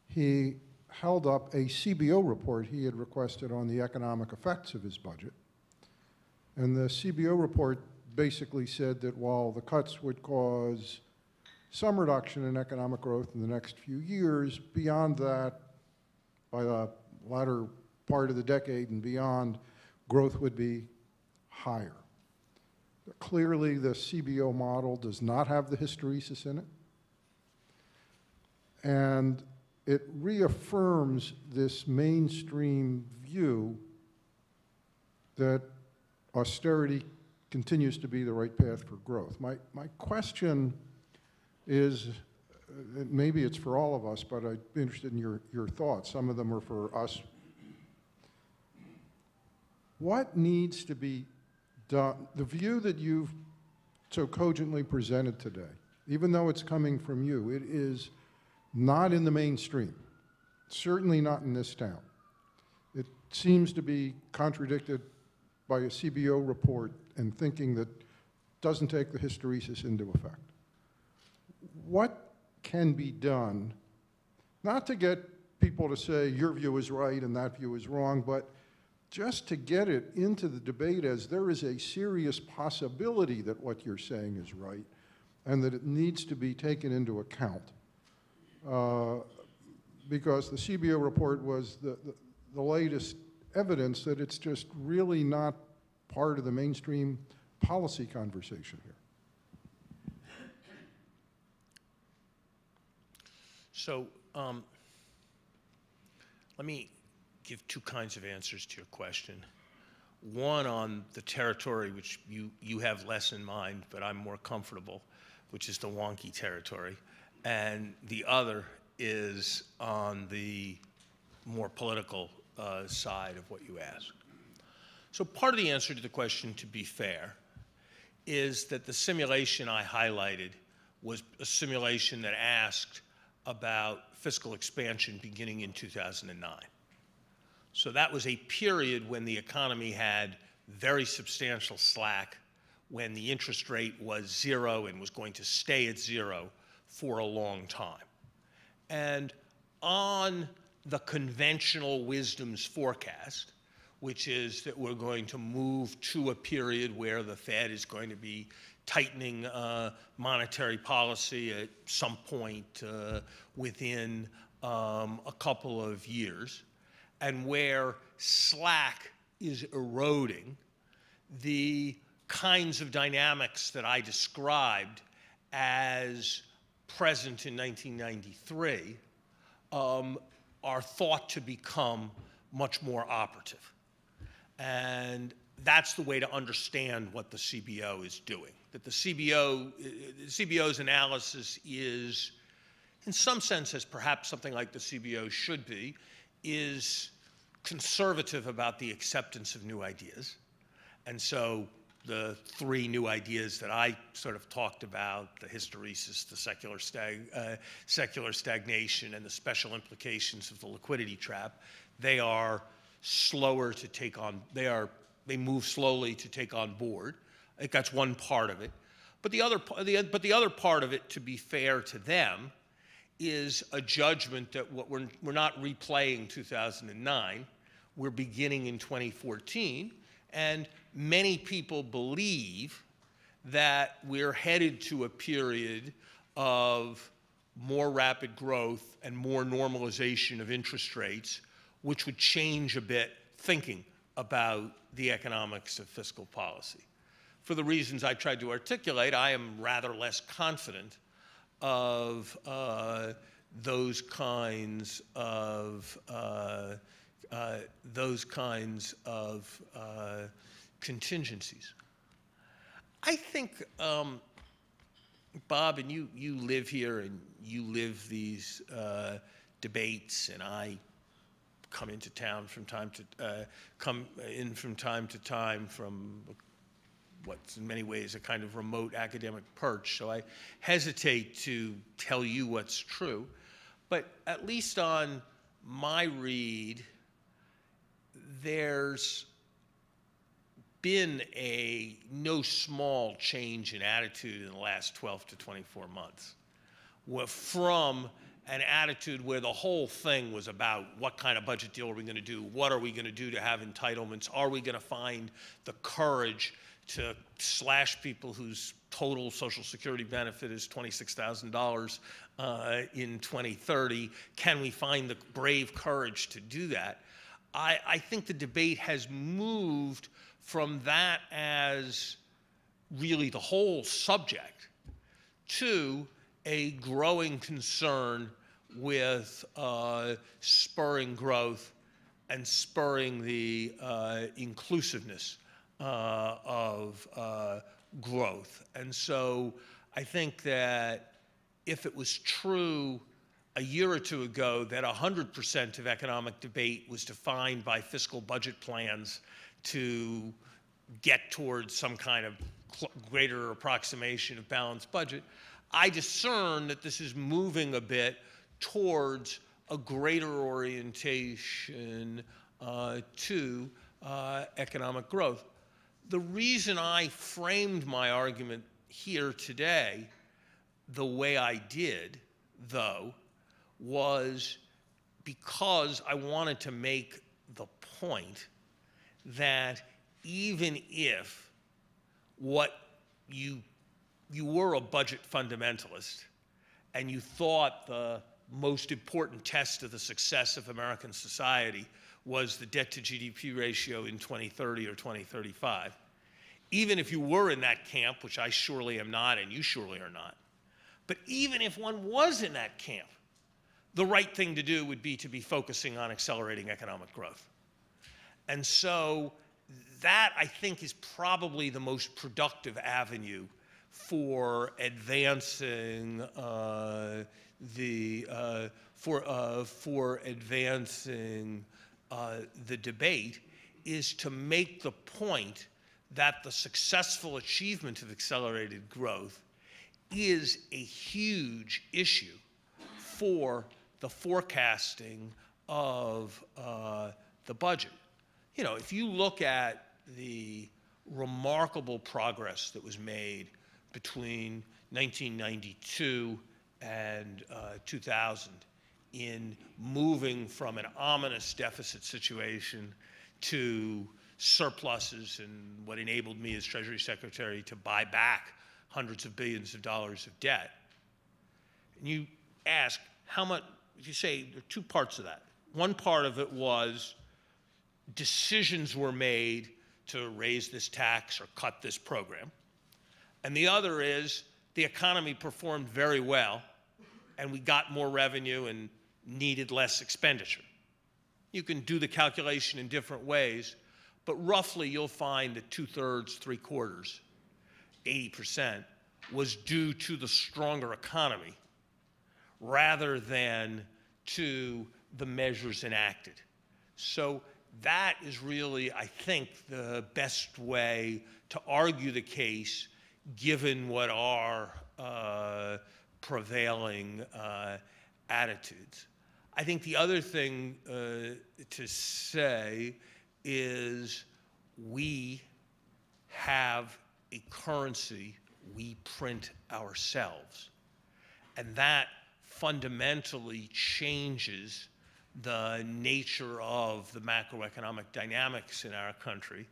he held up a CBO report he had requested on the economic effects of his budget. And the CBO report basically said that while the cuts would cause some reduction in economic growth in the next few years, beyond that, by the latter part of the decade and beyond, growth would be higher. Clearly, the CBO model does not have the hysteresis in it. And it reaffirms this mainstream view that austerity continues to be the right path for growth. My question is, maybe it's for all of us, but I'd be interested in your thoughts. Some of them are for us. What needs to be done? The view that you've so cogently presented today, even though it's coming from you, it is not in the mainstream, certainly not in this town. It seems to be contradicted by a CBO report and thinking that doesn't take the hysteresis into effect. What can be done, not to get people to say your view is right and that view is wrong, but just to get it into the debate as there is a serious possibility that what you're saying is right and that it needs to be taken into account. Because the CBO report was the latest evidence that it's just really not part of the mainstream policy conversation here. So let me give two kinds of answers to your question. One on the territory which you have less in mind, but I'm more comfortable, which is the wonky territory. And the other is on the more political side of what you asked. So part of the answer to the question, to be fair, is that the simulation I highlighted was a simulation that asked about fiscal expansion beginning in 2009. So that was a period when the economy had very substantial slack, when the interest rate was 0 and was going to stay at 0 for a long time. And on the conventional wisdom's forecast, which is that we're going to move to a period where the Fed is going to be tightening monetary policy at some point within a couple of years, and where slack is eroding, the kinds of dynamics that I described as present in 1993 are thought to become much more operative. And that's the way to understand what the CBO is doing. That the CBO's analysis is, in some senses, perhaps something like the CBO should be, is conservative about the acceptance of new ideas. And so the three new ideas that I sort of talked about, the hysteresis, the secular stagnation, and the special implications of the liquidity trap, they are slower to take on, they move slowly to take on board. I think that's one part of it. But the other part of it, to be fair to them, is a judgment that we're not replaying 2009. We're beginning in 2014, and many people believe that we're headed to a period of more rapid growth and more normalization of interest rates, which would change a bit thinking about the economics of fiscal policy. For the reasons I tried to articulate, I am rather less confident of those kinds of contingencies. I think, Bob, and you live here and you live these debates, and I come into town from time to time from what's in many ways a kind of remote academic perch, so I hesitate to tell you what's true. But at least on my read, there's been a no small change in attitude in the last 12 to 24 months. From an attitude where the whole thing was about what kind of budget deal are we going to do, what are we going to do to have entitlements, are we going to find the courage to slash people whose total Social Security benefit is $26,000 in 2030, can we find the brave courage to do that? I think the debate has moved from that as really the whole subject to a growing concern with spurring growth and spurring the inclusiveness of growth. And so I think that if it was true a year or two ago that 100% of economic debate was defined by fiscal budget plans to get towards some kind of greater approximation of balanced budget, I discern that this is moving a bit towards a greater orientation to economic growth. The reason I framed my argument here today the way I did, though, was because I wanted to make the point that even if you were a budget fundamentalist and you thought the most important test of the success of American society was the debt to GDP ratio in 2030 or 2035, even if you were in that camp, which I surely am not and you surely are not, but even if one was in that camp, the right thing to do would be to be focusing on accelerating economic growth. And so that, I think, is probably the most productive avenue for advancing the debate, is to make the point that the successful achievement of accelerated growth is a huge issue for the forecasting of the budget. You know, if you look at the remarkable progress that was made between 1992 and 2000 in moving from an ominous deficit situation to surpluses, and what enabled me as Treasury Secretary to buy back hundreds of billions of dollars of debt. And you ask how much, you say there are two parts of that. One part of it was decisions were made to raise this tax or cut this program. And the other is the economy performed very well and we got more revenue and needed less expenditure. You can do the calculation in different ways, but roughly you'll find that 2/3, 3/4, 80% was due to the stronger economy rather than to the measures enacted. So that is really, I think, the best way to argue the case given what are prevailing attitudes. I think the other thing to say is we have a currency we print ourselves. And that fundamentally changes the nature of the macroeconomic dynamics in our country.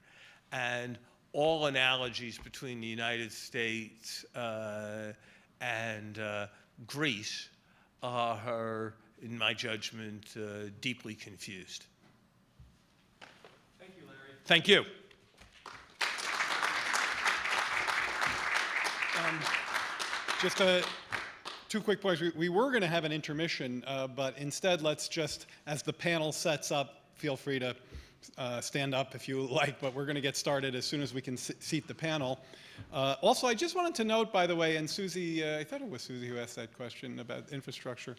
And all analogies between the United States and Greece are, in my judgment, deeply confused. Thank you, Larry. Thank you. Just two quick points. We were going to have an intermission, but instead let's just, as the panel sets up, feel free to stand up if you like, but we're going to get started as soon as we can seat the panel. Also, I just wanted to note, by the way, and Susie, I thought it was Susie who asked that question about infrastructure,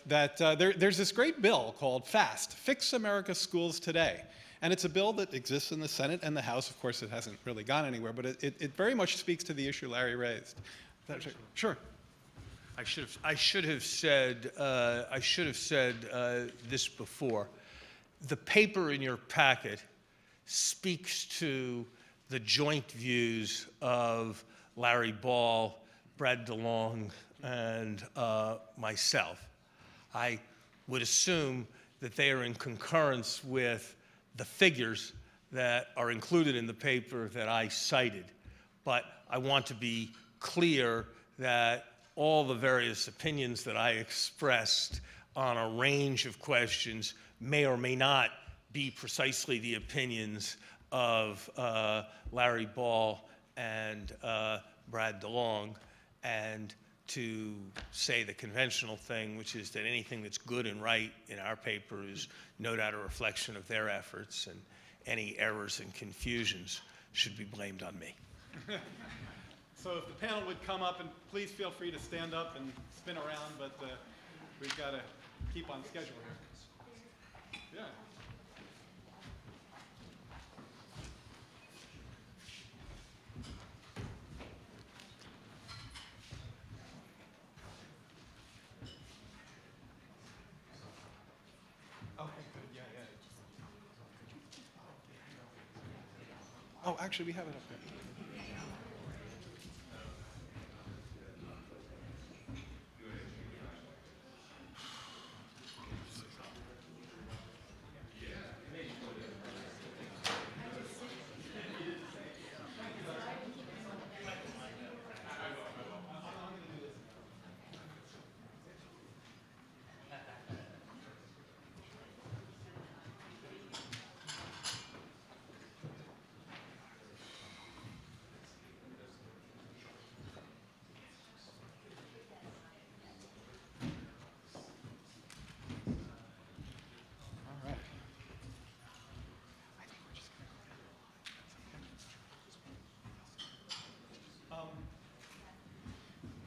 there's this great bill called FAST, Fix America's Schools Today. And it's a bill that exists in the Senate and the House. Of course, it hasn't really gone anywhere, but it very much speaks to the issue Larry raised. Sure. I should have said this before. The paper in your packet speaks to the joint views of Larry Ball, Brad DeLong, and myself. I would assume that they are in concurrence with the figures that are included in the paper that I cited. But I want to be clear that all the various opinions that I expressed on a range of questions may or may not be precisely the opinions of Larry Ball and Brad DeLong, and to say the conventional thing, which is that anything that's good and right in our paper is no doubt a reflection of their efforts, and any errors and confusions should be blamed on me. So if the panel would come up, and please feel free to stand up and spin around, but we've got to keep on schedule here. Yeah. Okay, good. Yeah, yeah. Oh, actually, we have it up there.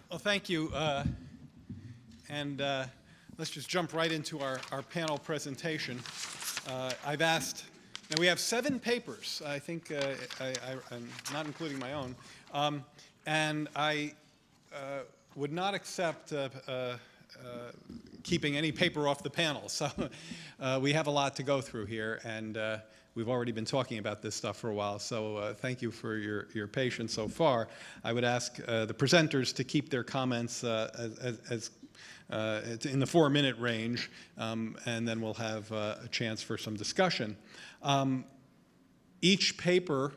Well, thank you. Let's just jump right into our panel presentation. I've asked, now we have 7 papers, I think, I'm not including my own, and I would not accept keeping any paper off the panel. So we have a lot to go through here, and we've already been talking about this stuff for a while, so thank you for your patience so far. I would ask the presenters to keep their comments as in the 4-minute range, and then we'll have a chance for some discussion. Each paper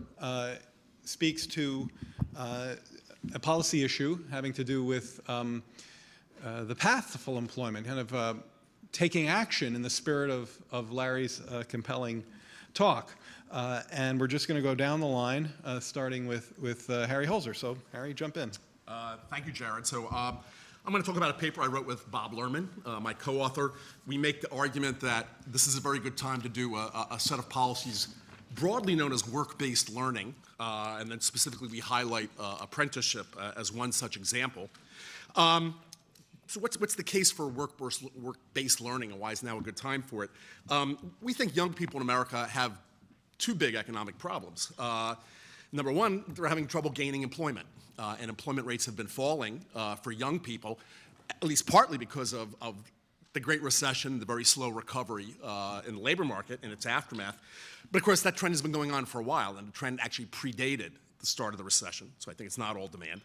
speaks to a policy issue having to do with the path to full employment, kind of taking action in the spirit of Larry's compelling talk. And we're just going to go down the line, starting with Harry Holzer. So, Harry, jump in. Thank you, Jared. So I'm going to talk about a paper I wrote with Bob Lerman, my co-author. We make the argument that this is a very good time to do a set of policies broadly known as work-based learning, and then specifically we highlight apprenticeship as one such example. So what's the case for work-based learning, and why is now a good time for it? We think young people in America have two big economic problems. Number one, they're having trouble gaining employment, and employment rates have been falling for young people, at least partly because of the Great Recession, the very slow recovery in the labor market and its aftermath. But of course, that trend has been going on for a while, and the trend actually predated the start of the recession, so I think it's not all demand.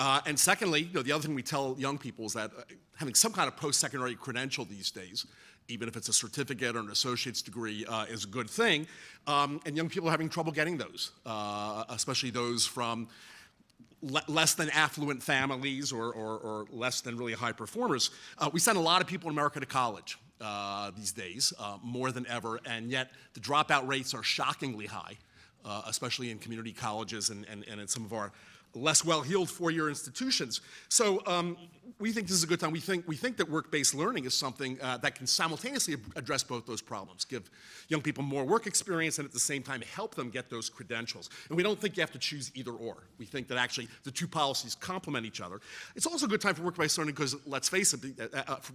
And secondly, the other thing we tell young people is that having some kind of post-secondary credential these days, even if it's a certificate or an associate's degree, is a good thing. And young people are having trouble getting those, especially those from less than affluent families or less than really high performers. We send a lot of people in America to college these days, more than ever, and yet the dropout rates are shockingly high, especially in community colleges and in some of our less well-heeled four-year institutions. So we think this is a good time. We think that work-based learning is something that can simultaneously address both those problems, give young people more work experience and at the same time help them get those credentials. And we don't think you have to choose either or. We think that actually the two policies complement each other. It's also a good time for work-based learning because, let's face it,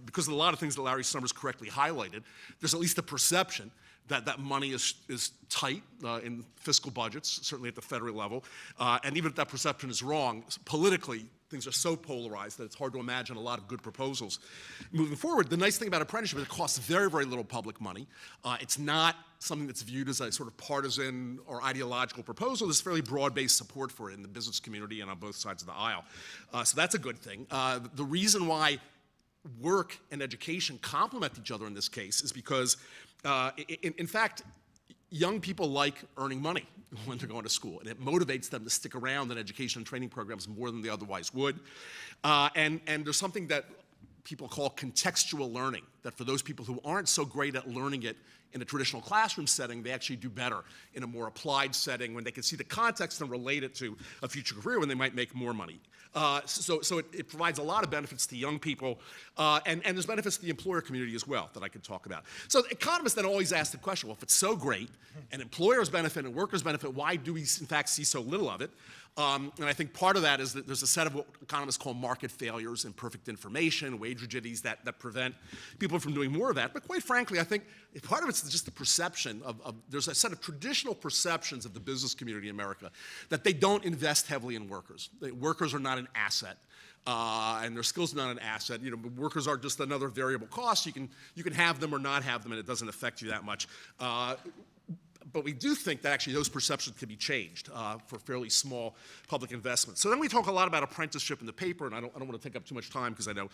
because of a lot of things that Larry Summers correctly highlighted, there's at least a perception that money is tight in fiscal budgets, certainly at the federal level. And even if that perception is wrong, politically, things are so polarized that it's hard to imagine a lot of good proposals moving forward. The nice thing about apprenticeship is it costs very, very little public money. It's not something that's viewed as a sort of partisan or ideological proposal. There's fairly broad-based support for it in the business community and on both sides of the aisle. So that's a good thing. The reason why work and education complement each other in this case is because in fact, young people like earning money when they're going to school, and it motivates them to stick around in education and training programs more than they otherwise would. And there's something that people call contextual learning, that for those people who aren't so great at learning it in a traditional classroom setting, they actually do better in a more applied setting when they can see the context and relate it to a future career when they might make more money. So it provides a lot of benefits to young people, and there's benefits to the employer community as well that I could talk about. So economists then always ask the question, well, if it's so great, and employers benefit and workers benefit, why do we in fact see so little of it? And I think part of that is that there's a set of what economists call market failures, imperfect information, wage rigidities that prevent people from doing more of that. But quite frankly, I think part of it's just the perception there's a set of traditional perceptions of the business community in America that they don't invest heavily in workers. Workers are not an asset. And their skills are not an asset. Workers are just another variable cost. You can have them or not have them, and it doesn't affect you that much. But we do think that actually those perceptions can be changed for fairly small public investments. So then we talk a lot about apprenticeship in the paper, and I don't want to take up too much time because I know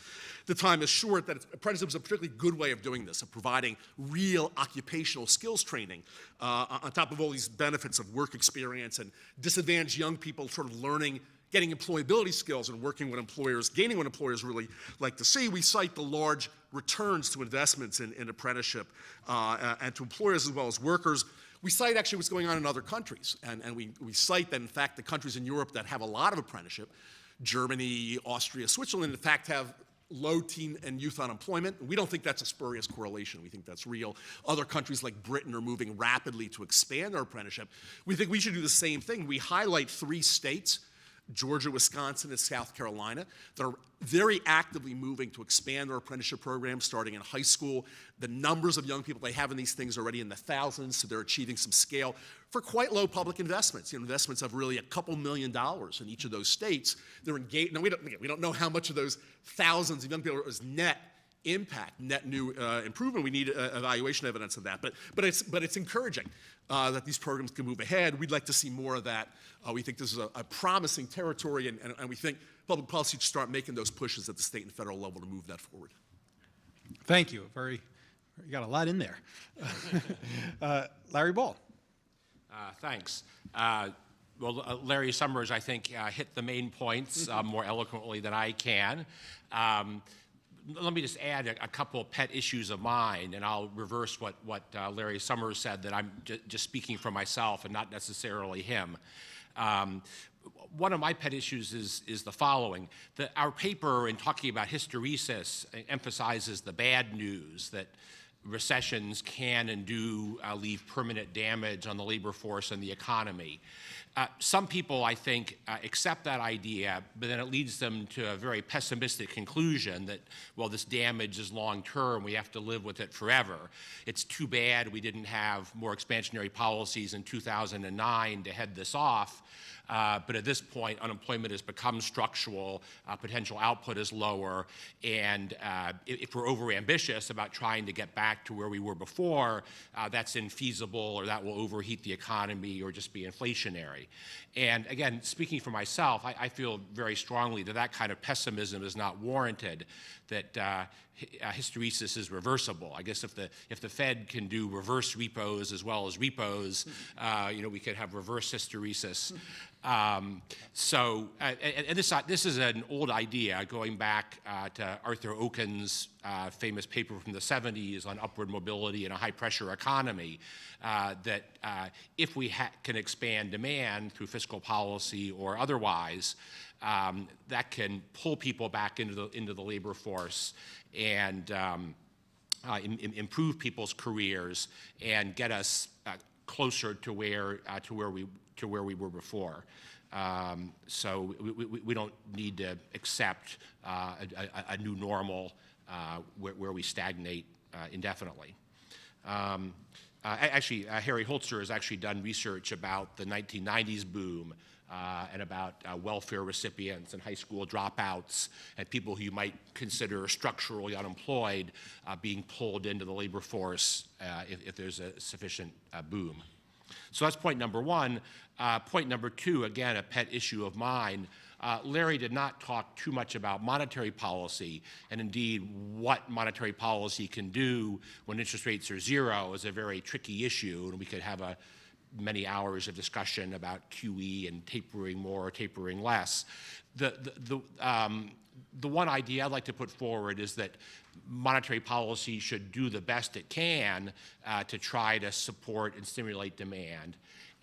the time is short, that apprenticeship is a particularly good way of doing this, of providing real occupational skills training on top of all these benefits of work experience and disadvantaged young people sort of learning, getting employability skills and working with employers, gaining what employers really like to see. We cite the large returns to investments in apprenticeship and to employers as well as workers. We cite actually what's going on in other countries, and we cite that in fact the countries in Europe that have a lot of apprenticeship, Germany, Austria, Switzerland, in fact have low teen and youth unemployment. We don't think that's a spurious correlation. We think that's real. Other countries like Britain are moving rapidly to expand their apprenticeship. We think we should do the same thing. We highlight 3 states, Georgia, Wisconsin, and South Carolina, that are very actively moving to expand their apprenticeship programs starting in high school. The numbers of young people they have in these things are already in the thousands, so they're achieving some scale for quite low public investments. Investments of really a couple $1 million in each of those states. They're engaged. Now, we don't know how much of those thousands of young people is net impact, net new improvement. We need evaluation evidence of that. But it's encouraging that these programs can move ahead. We'd like to see more of that. We think this is a promising territory, and we think public policy should start making those pushes at the state and federal level to move that forward. Thank you. You got a lot in there. Larry Ball. Thanks. Well, Larry Summers, I think, hit the main points more eloquently than I can. Let me just add a couple of pet issues of mine, and I'll reverse what Larry Summers said, that I'm just speaking for myself and not necessarily him. One of my pet issues is the following. Our paper, in talking about hysteresis, emphasizes the bad news, that recessions can and do leave permanent damage on the labor force and the economy. Some people, I think, accept that idea, but then it leads them to a very pessimistic conclusion that, well, this damage is long-term, we have to live with it forever. It's too bad we didn't have more expansionary policies in 2009 to head this off. But at this point, unemployment has become structural, potential output is lower, and if we're overambitious about trying to get back to where we were before, that's infeasible, or that will overheat the economy or just be inflationary. And again, speaking for myself, I feel very strongly that that kind of pessimism is not warranted, that hysteresis is reversible. I guess if the Fed can do reverse repos as well as repos, we could have reverse hysteresis. And this is an old idea going back to Arthur Oken's famous paper from the 70s on upward mobility in a high-pressure economy, that if we can expand demand through fiscal policy or otherwise, that can pull people back into the labor force and improve people's careers and get us closer to where we were before. So we don't need to accept a new normal where we stagnate indefinitely. Actually, Harry Holzer has actually done research about the 1990s boom and about welfare recipients and high school dropouts and people who you might consider structurally unemployed being pulled into the labor force if there's a sufficient boom. So that's point number one. Point number two, again, a pet issue of mine. Larry did not talk too much about monetary policy, and indeed what monetary policy can do when interest rates are zero is a very tricky issue, and we could have many hours of discussion about QE and tapering more or tapering less. The one idea I'd like to put forward is that monetary policy should do the best it can to try to support and stimulate demand.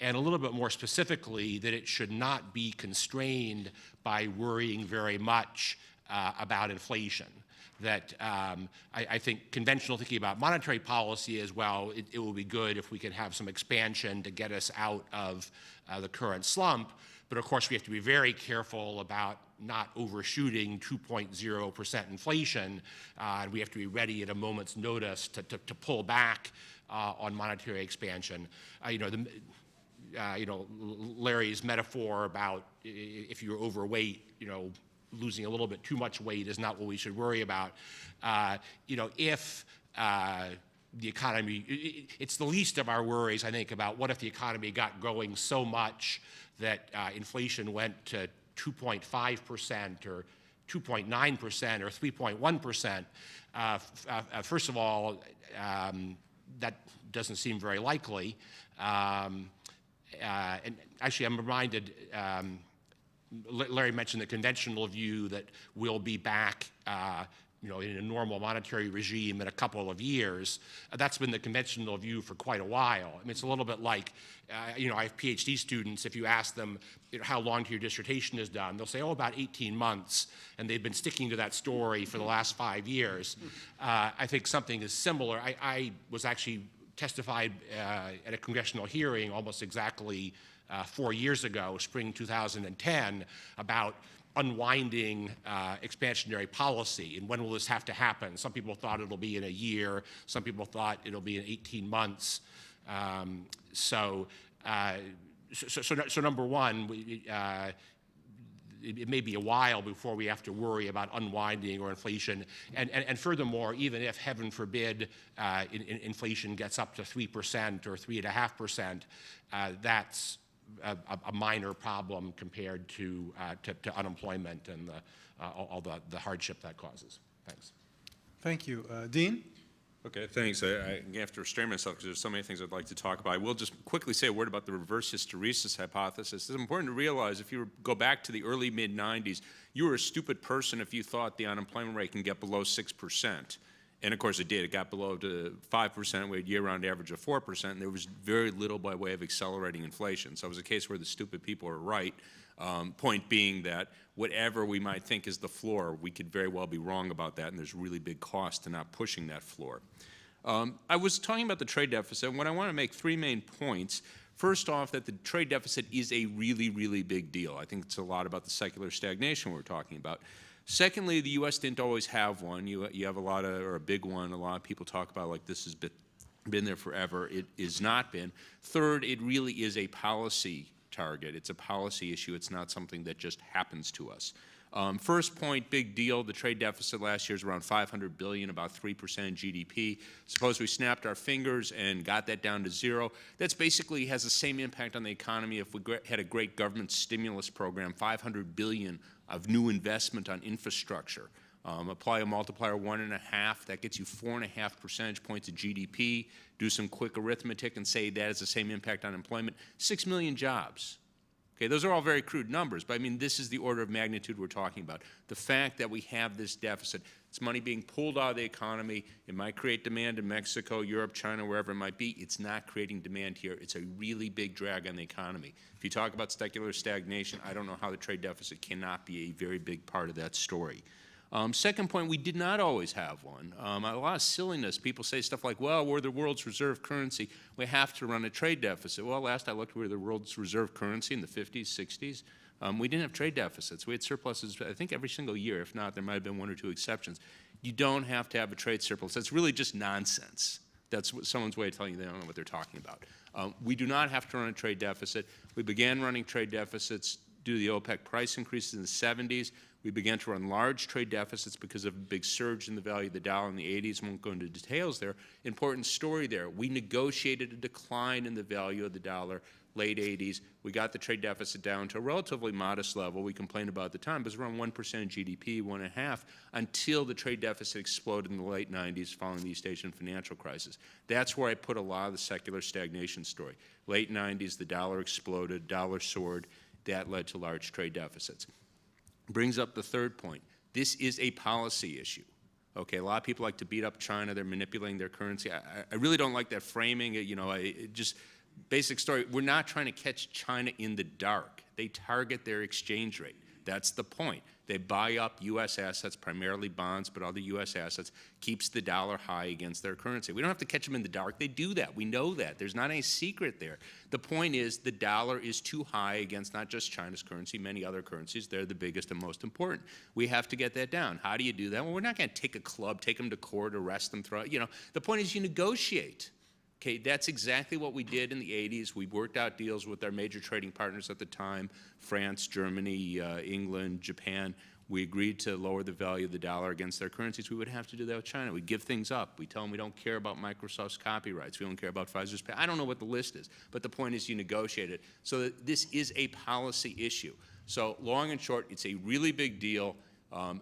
And a little bit more specifically, that it should not be constrained by worrying very much about inflation. That I think conventional thinking about monetary policy as well, it will be good if we can have some expansion to get us out of the current slump. But of course, we have to be very careful about not overshooting 2.0% inflation. And we have to be ready at a moment's notice to pull back on monetary expansion. Larry's metaphor about if you're overweight, losing a little bit too much weight is not what we should worry about. If the economy, it's the least of our worries, I think, about what if the economy got growing so much that inflation went to 2.5% or 2.9% or 3.1%. First of all, that doesn't seem very likely. And actually, I'm reminded, Larry mentioned the conventional view that we'll be back in a normal monetary regime in a couple of years. That's been the conventional view for quite a while. I mean, it's a little bit like, I have PhD students, if you ask them how long your dissertation is done, they'll say, about 18 months, and they've been sticking to that story for the last 5 years. I think something is similar. I was actually testified at a congressional hearing almost exactly 4 years ago, spring 2010, about unwinding expansionary policy and when will this have to happen. Some people thought it'll be in a year. Some people thought it'll be in 18 months. So number one, it may be a while before we have to worry about unwinding or inflation. And furthermore, even if, heaven forbid, inflation gets up to 3% or 3.5%, that's a minor problem compared to unemployment and all the hardship that causes. Thanks. Thank you. Dean? Okay, thanks. I have to restrain myself because there's so many things I'd like to talk about. I will just quickly say a word about the reverse hysteresis hypothesis. It's important to realize if you go back to the early mid-90s, you were a stupid person if you thought the unemployment rate can get below 6%. And of course it did. It got below to 5%. We had year-round average of 4%, and there was very little by way of accelerating inflation. So it was a case where the stupid people are right. Point being that whatever we might think is the floor, we could very well be wrong about that, and there's really big cost to not pushing that floor. I was talking about the trade deficit, and what I want to make three main points. First off, that the trade deficit is a really, really big deal. I think it's a lot about the secular stagnation we're talking about. Secondly, the U.S. didn't always have one. You have a lot of, or a big one, a lot of people talk about like this has been there forever. It has not been. Third, it really is a policy target. It's a policy issue. It's not something that just happens to us. First point, big deal. The trade deficit last year is around $500 billion, about 3% GDP. Suppose we snapped our fingers and got that down to zero. That's basically has the same impact on the economy if we had a great government stimulus program, $500 billion of new investment on infrastructure. Apply a multiplier 1.5, that gets you 4.5 percentage points of GDP. Do some quick arithmetic and say that has the same impact on employment. 6 million jobs. Okay, those are all very crude numbers, but I mean, this is the order of magnitude we're talking about. The fact that we have this deficit, it's money being pulled out of the economy. It might create demand in Mexico, Europe, China, wherever it might be. It's not creating demand here. It's a really big drag on the economy. If you talk about secular stagnation, I don't know how the trade deficit cannot be a very big part of that story. Second point, we did not always have one. A lot of silliness. People say stuff like, well, we're the world's reserve currency. We have to run a trade deficit. Well, last I looked, we were the world's reserve currency in the 50s, 60s. We didn't have trade deficits. We had surpluses, I think, every single year. If not, there might have been one or two exceptions. You don't have to have a trade surplus. That's really just nonsense. That's someone's way of telling you they don't know what they're talking about. We do not have to run a trade deficit. We began running trade deficits due to the OPEC price increases in the 70s. We began to run large trade deficits because of a big surge in the value of the dollar in the 80s. I won't go into details there. Important story there. We negotiated a decline in the value of the dollar, late 80s. We got the trade deficit down to a relatively modest level. We complained about at the time, but it was around 1% of GDP, 1.5%, until the trade deficit exploded in the late 90s following the East Asian financial crisis. That's where I put a lot of the secular stagnation story. Late 90s, the dollar exploded, dollar soared. That led to large trade deficits. Brings up the third point. This is a policy issue. Okay, a lot of people like to beat up China. They're manipulating their currency. I really don't like that framing. You know, just basic story. We're not trying to catch China in the dark. They target their exchange rate. That's the point. They buy up U.S. assets, primarily bonds, but other U.S. assets, keeps the dollar high against their currency. We don't have to catch them in the dark. They do that. We know that. There's not any secret there. The point is the dollar is too high against not just China's currency, many other currencies. They're the biggest and most important. We have to get that down. How do you do that? Well, we're not going to take a club, take them to court, arrest them, throw, you know. The point is you negotiate. Okay, that's exactly what we did in the 80s. We worked out deals with our major trading partners at the time, France, Germany, England, Japan. We agreed to lower the value of the dollar against their currencies. We would have to do that with China. We'd give things up. We tell them we don't care about Microsoft's copyrights. We don't care about Pfizer's patent. I don't know what the list is, but the point is you negotiate it. So that this is a policy issue. So long and short, it's a really big deal.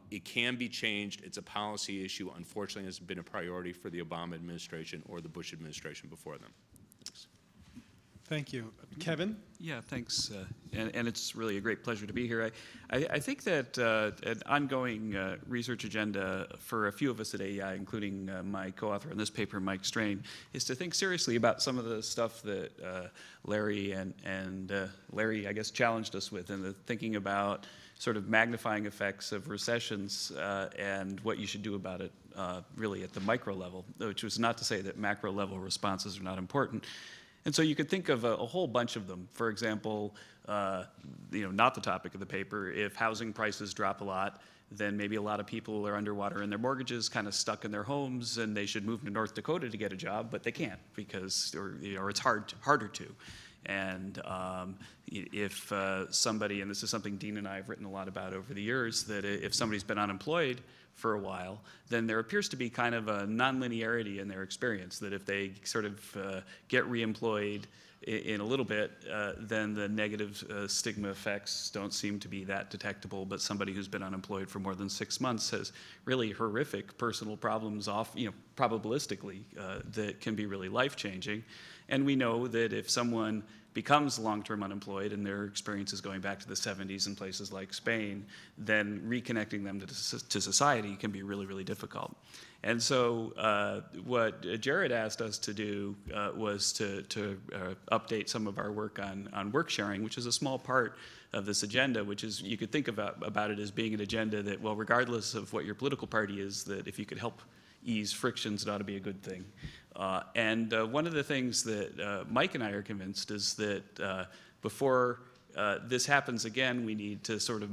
It can be changed. It's a policy issue. Unfortunately, it hasn't been a priority for the Obama administration or the Bush administration before them. Thanks. Thank you. Kevin? Yeah, thanks. And it's really a great pleasure to be here. I think that an ongoing research agenda for a few of us at AEI, including my co-author on this paper, Mike Strain, is to think seriously about some of the stuff that Larry and Larry, I guess, challenged us with, and the thinking about sort of magnifying effects of recessions and what you should do about it really at the micro level, which was not to say that macro level responses are not important. And so you could think of a whole bunch of them. For example, not the topic of the paper, if housing prices drop a lot, then maybe a lot of people are underwater in their mortgages, kind of stuck in their homes, and they should move to North Dakota to get a job, but they can't because, or it's harder to. And if somebody, and this is something Dean and I have written a lot about over the years, that if somebody's been unemployed for a while, then there appears to be kind of a nonlinearity in their experience, that if they sort of get reemployed in a little bit, then the negative stigma effects don't seem to be that detectable. But somebody who's been unemployed for more than 6 months has really horrific personal problems, probabilistically, that can be really life-changing. And we know that if someone becomes long-term unemployed and their experience is going back to the 70s in places like Spain, then reconnecting them to society can be really, really difficult. And so what Jared asked us to do was to update some of our work on work sharing, which is a small part of this agenda, which is, you could think about it as being an agenda that, well, regardless of what your political party is, that if you could help ease frictions, it ought to be a good thing. And one of the things that Mike and I are convinced is that before this happens again, we need to sort of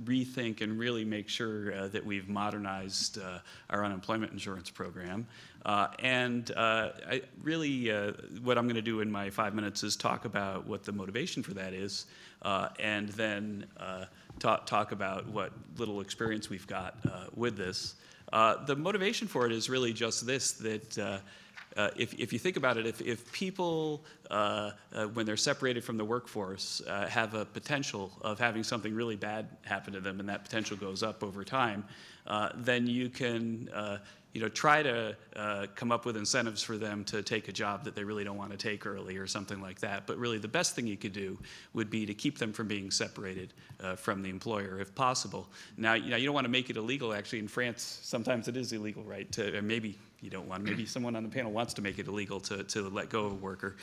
rethink and really make sure that we've modernized our unemployment insurance program. I really, what I'm going to do in my 5 minutes is talk about what the motivation for that is, and then talk about what little experience we've got with this. The motivation for it is really just this, that if you think about it, if people, when they're separated from the workforce, have a potential of having something really bad happen to them, and that potential goes up over time, then you can try to come up with incentives for them to take a job that they really don't want to take early or something like that. But really the best thing you could do would be to keep them from being separated from the employer if possible. Now, you don't want to make it illegal. Actually, in France, sometimes it is illegal, right? Maybe you don't want, maybe someone on the panel wants to make it illegal to let go of a worker.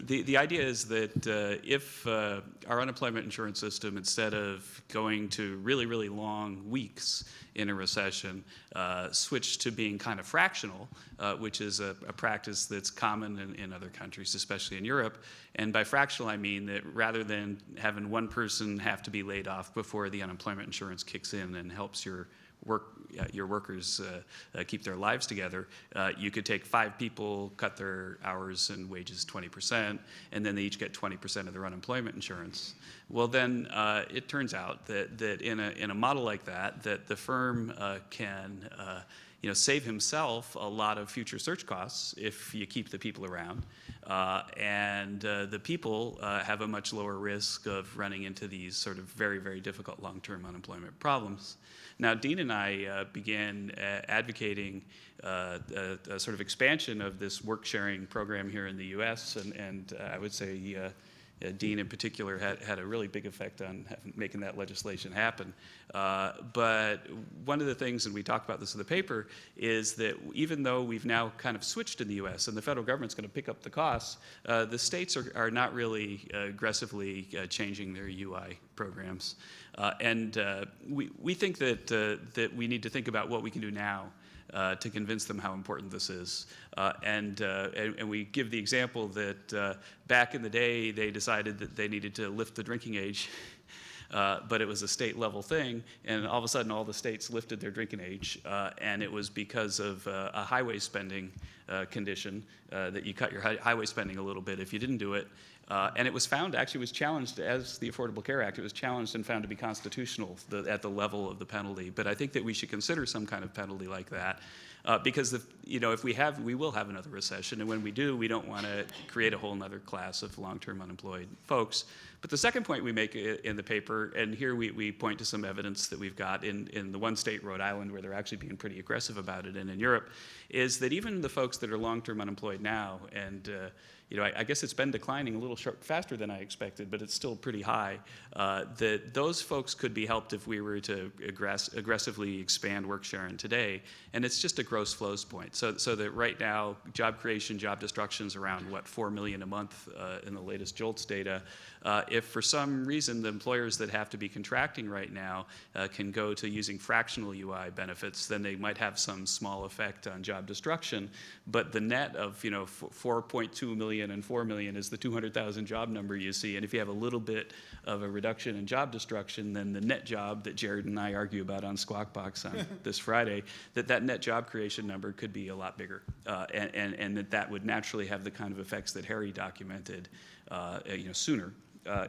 The idea is that if our unemployment insurance system, instead of going to really, really long weeks in a recession, switched to being kind of fractional, which is a practice that's common in other countries, especially in Europe. And by fractional, I mean that rather than having one person have to be laid off before the unemployment insurance kicks in and helps your workers keep their lives together, you could take 5 people, cut their hours and wages 20%, and then they each get 20% of their unemployment insurance. Well, then it turns out that in a model like that, that the firm can save himself a lot of future search costs if you keep the people around, and the people have a much lower risk of running into these sort of very, very difficult long-term unemployment problems. Now, Dean and I began advocating a sort of expansion of this work-sharing program here in the U.S., and I would say Dean in particular had a really big effect on making that legislation happen. But one of the things, and we talked about this in the paper, is that even though we've now kind of switched in the U.S. and the federal government's going to pick up the costs, the states are not really aggressively changing their UI programs. We think that we need to think about what we can do now to convince them how important this is. And we give the example that back in the day, they decided that they needed to lift the drinking age, but it was a state-level thing, and all of a sudden all the states lifted their drinking age, and it was because of a highway spending condition that you cut your highway spending a little bit if you didn't do it. And it was found, actually was challenged as the Affordable Care Act, it was challenged and found to be constitutional at the level of the penalty. But I think that we should consider some kind of penalty like that. Because if we will have another recession, and when we do, we don't want to create a whole other class of long-term unemployed folks. But the second point we make in the paper, and here we point to some evidence that we've got in the one state, Rhode Island, where they're actually being pretty aggressive about it, and in Europe, is that even the folks that are long-term unemployed now, and I guess it's been declining a little faster than I expected, but it's still pretty high, that those folks could be helped if we were to aggressively expand work sharing today. And it's just a gross flows point. So that right now, job creation, job destruction is around, 4 million a month in the latest JOLTS data. If for some reason the employers that have to be contracting right now can go to using fractional UI benefits, then they might have some small effect on job destruction. But the net of 4.2 million and 4 million is the 200,000 job number you see. And if you have a little bit of a reduction in job destruction, then the net job that Jared and I argue about on Squawk Box on this Friday, that net job creation number could be a lot bigger, and that would naturally have the kind of effects that Harry documented sooner.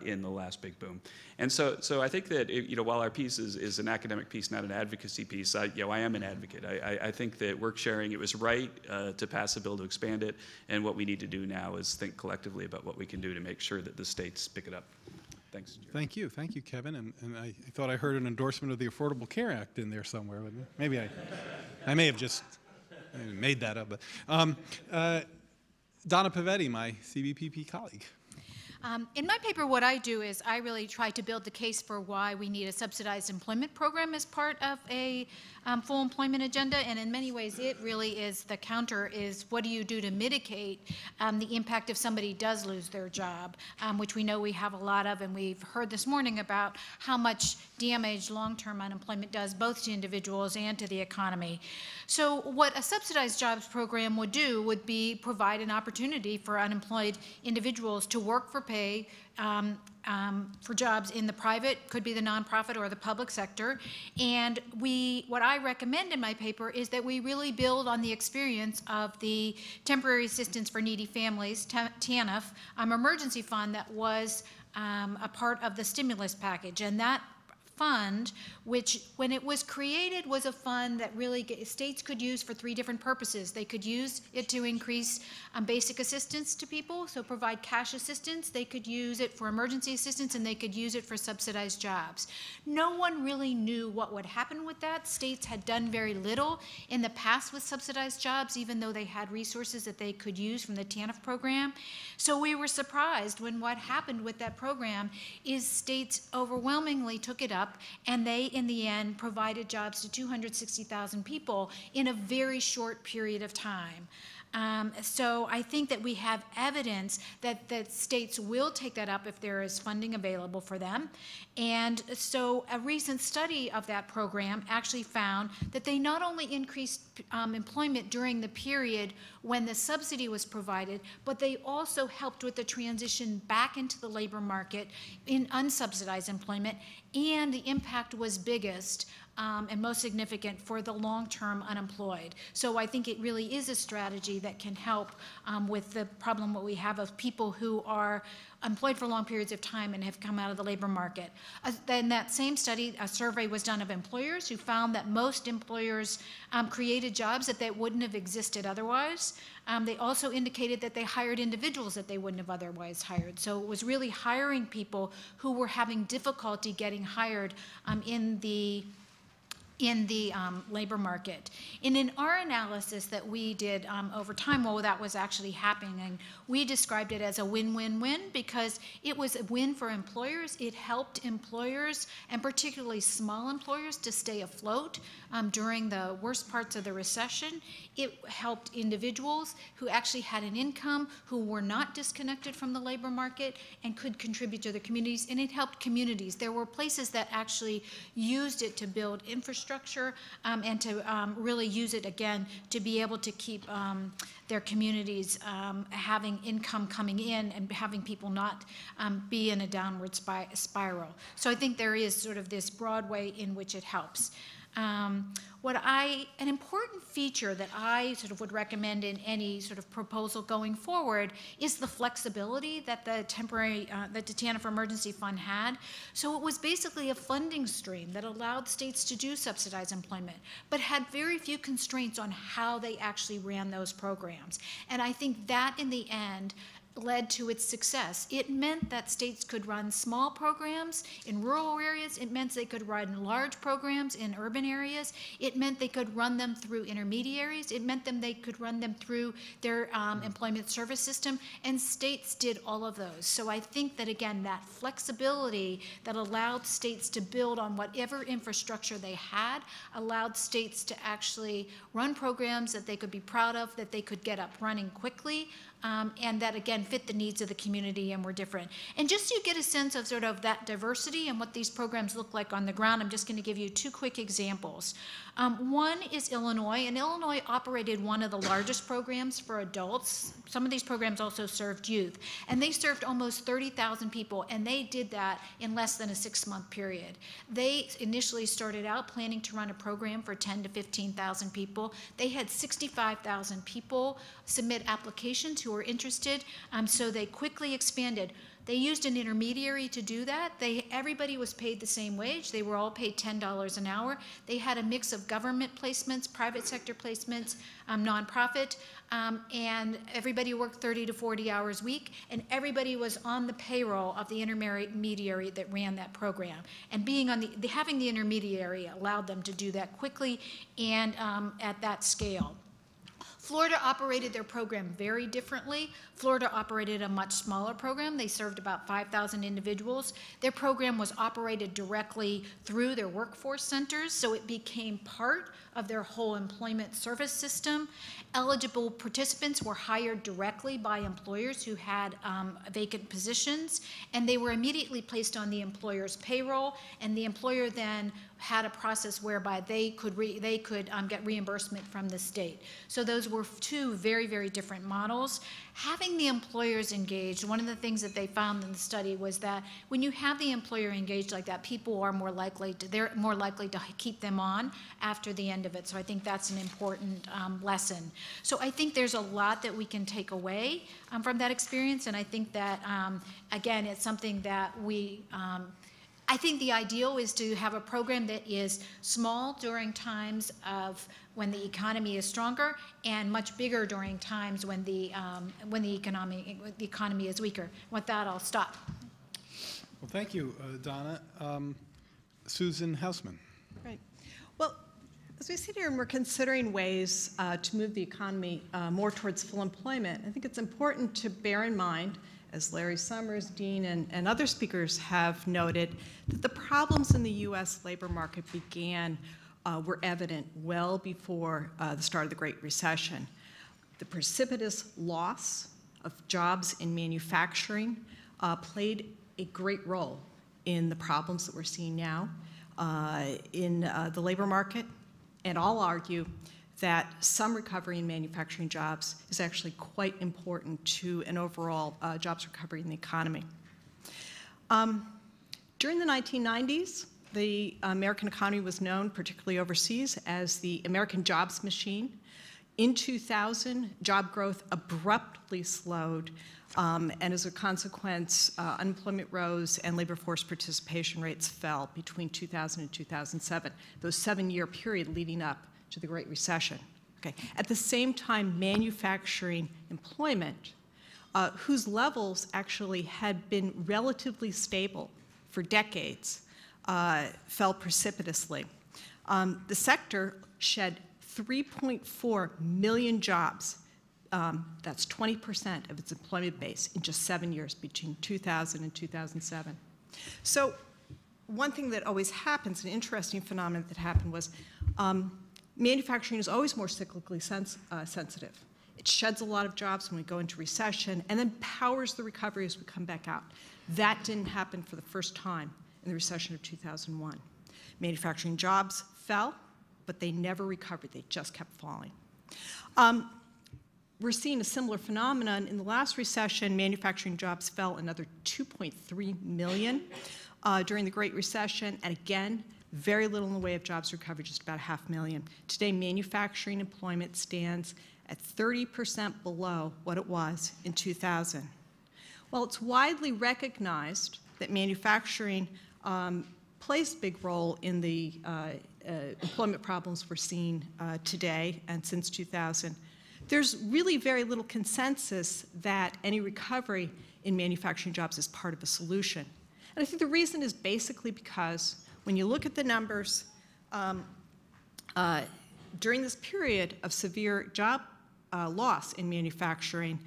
in the last big boom. And so I think that while our piece is an academic piece, not an advocacy piece, I am an advocate. I think that work sharing, it was right to pass a bill to expand it, and what we need to do now is think collectively about what we can do to make sure that the states pick it up. Thanks, Jared. Thank you, Kevin. And I thought I heard an endorsement of the Affordable Care Act in there somewhere. Maybe I may have just made that up. But Donna Pavetti, my CBPP colleague. In my paper, what I do is I really try to build the case for why we need a subsidized employment program as part of a full employment agenda, and in many ways it really is the counter is what do you do to mitigate the impact if somebody does lose their job, which we know we have a lot of, and we've heard this morning about how much damage long-term unemployment does both to individuals and to the economy. So what a subsidized jobs program would do would be provide an opportunity for unemployed individuals to work for pay for jobs in the private, could be the nonprofit or the public sector. And what I recommend in my paper is that we really build on the experience of the Temporary Assistance for Needy Families, TANF, emergency fund that was a part of the stimulus package. And that fund, which when it was created was a fund that really states could use for 3 different purposes. They could use it to increase basic assistance to people, so provide cash assistance. They could use it for emergency assistance, and they could use it for subsidized jobs. No one really knew what would happen with that. States had done very little in the past with subsidized jobs, even though they had resources that they could use from the TANF program. So we were surprised when what happened with that program is states overwhelmingly took it up, and they, in the end, provided jobs to 260,000 people in a very short period of time. So I think that we have evidence that states will take that up if there is funding available for them. And so a recent study of that program actually found that they not only increased employment during the period when the subsidy was provided, but they also helped with the transition back into the labor market in unsubsidized employment, and the impact was biggest and most significant for the long-term unemployed. So I think it really is a strategy that can help with the problem that we have of people who are employed for long periods of time and have come out of the labor market. In that same study, a survey was done of employers who found that most employers created jobs that wouldn't have existed otherwise. They also indicated that they hired individuals that they wouldn't have otherwise hired. So it was really hiring people who were having difficulty getting hired in the labor market. And in our analysis that we did over time, while that was actually happening, we described it as a win-win-win because it was a win for employers. It helped employers, and particularly small employers, to stay afloat during the worst parts of the recession. It helped individuals who actually had an income, who were not disconnected from the labor market and could contribute to their communities, and it helped communities. There were places that actually used it to build infrastructure and to really use it again to be able to keep their communities having income coming in and having people not be in a downward spiral. So I think there is sort of this broad way in which it helps. An important feature that I sort of would recommend in any sort of proposal going forward is the flexibility that the TANF Emergency Fund had. So it was basically a funding stream that allowed states to do subsidized employment, but had very few constraints on how they actually ran those programs. And I think that in the end led to its success. It meant that states could run small programs in rural areas. It meant they could run large programs in urban areas. It meant they could run them through intermediaries. It meant they could run them through their employment service system, and states did all of those. So I think that, again, that flexibility that allowed states to build on whatever infrastructure they had, allowed states to actually run programs that they could be proud of, that they could get up running quickly, and that, again, fit the needs of the community and were different. And just so you get a sense of sort of that diversity and what these programs look like on the ground, I'm just going to give you 2 quick examples. One is Illinois, and Illinois operated one of the largest programs for adults. Some of these programs also served youth, and they served almost 30,000 people, and they did that in less than a 6-month period. They initially started out planning to run a program for 10,000 to 15,000 people. They had 65,000 people submit applications who were interested, so they quickly expanded. They used an intermediary to do that. Everybody was paid the same wage. They were all paid $10 an hour. They had a mix of government placements, private sector placements, nonprofit, and everybody worked 30 to 40 hours a week, and everybody was on the payroll of the intermediary that ran that program. And being on having the intermediary allowed them to do that quickly and at that scale. Florida operated their program very differently. Florida operated a much smaller program. They served about 5,000 individuals. Their program was operated directly through their workforce centers, so it became part of their whole employment service system. Eligible participants were hired directly by employers who had vacant positions, and they were immediately placed on the employer's payroll, and the employer then had a process whereby they could get reimbursement from the state. So those were two very, very different models. Having the employers engaged, one of the things that they found in the study was that when you have the employer engaged like that, people are more likely to keep them on after the end of it. So I think that's an important lesson. So I think there's a lot that we can take away from that experience, and I think that, again, it's something that I think the ideal is to have a program that is small during times of when the economy is stronger and much bigger during times when the economy is weaker. With that, I'll stop. Well, thank you, Donna. Susan Hausman. Right. Well, as we sit here and we're considering ways to move the economy more towards full employment, I think it's important to bear in mind, as Larry Summers, Dean, and other speakers have noted, that the problems in the U.S. labor market were evident well before the start of the Great Recession. The precipitous loss of jobs in manufacturing played a great role in the problems that we're seeing now in the labor market, and I'll argue that some recovery in manufacturing jobs is actually quite important to an overall jobs recovery in the economy. During the 1990s, the American economy was known, particularly overseas, as the American jobs machine. In 2000, job growth abruptly slowed, and as a consequence, unemployment rose and labor force participation rates fell between 2000 and 2007, those 7-year period leading up to the Great Recession. Okay. At the same time, manufacturing employment, whose levels actually had been relatively stable for decades, fell precipitously. The sector shed 3.4 million jobs. That's 20% of its employment base in just 7 years between 2000 and 2007. So one thing that always happens, an interesting phenomenon that happened was manufacturing is always more cyclically sensitive. It sheds a lot of jobs when we go into recession and then powers the recovery as we come back out. That didn't happen for the first time in the recession of 2001. Manufacturing jobs fell, but they never recovered. They just kept falling. We're seeing a similar phenomenon. In the last recession, manufacturing jobs fell another 2.3 million during the Great Recession, and again, very little in the way of jobs recovery, just about 500,000. Today, manufacturing employment stands at 30% below what it was in 2000. Well, it's widely recognized that manufacturing plays a big role in the employment problems we're seeing today and since 2000. There's really very little consensus that any recovery in manufacturing jobs is part of a solution. And I think the reason is basically because when you look at the numbers, during this period of severe job loss in manufacturing,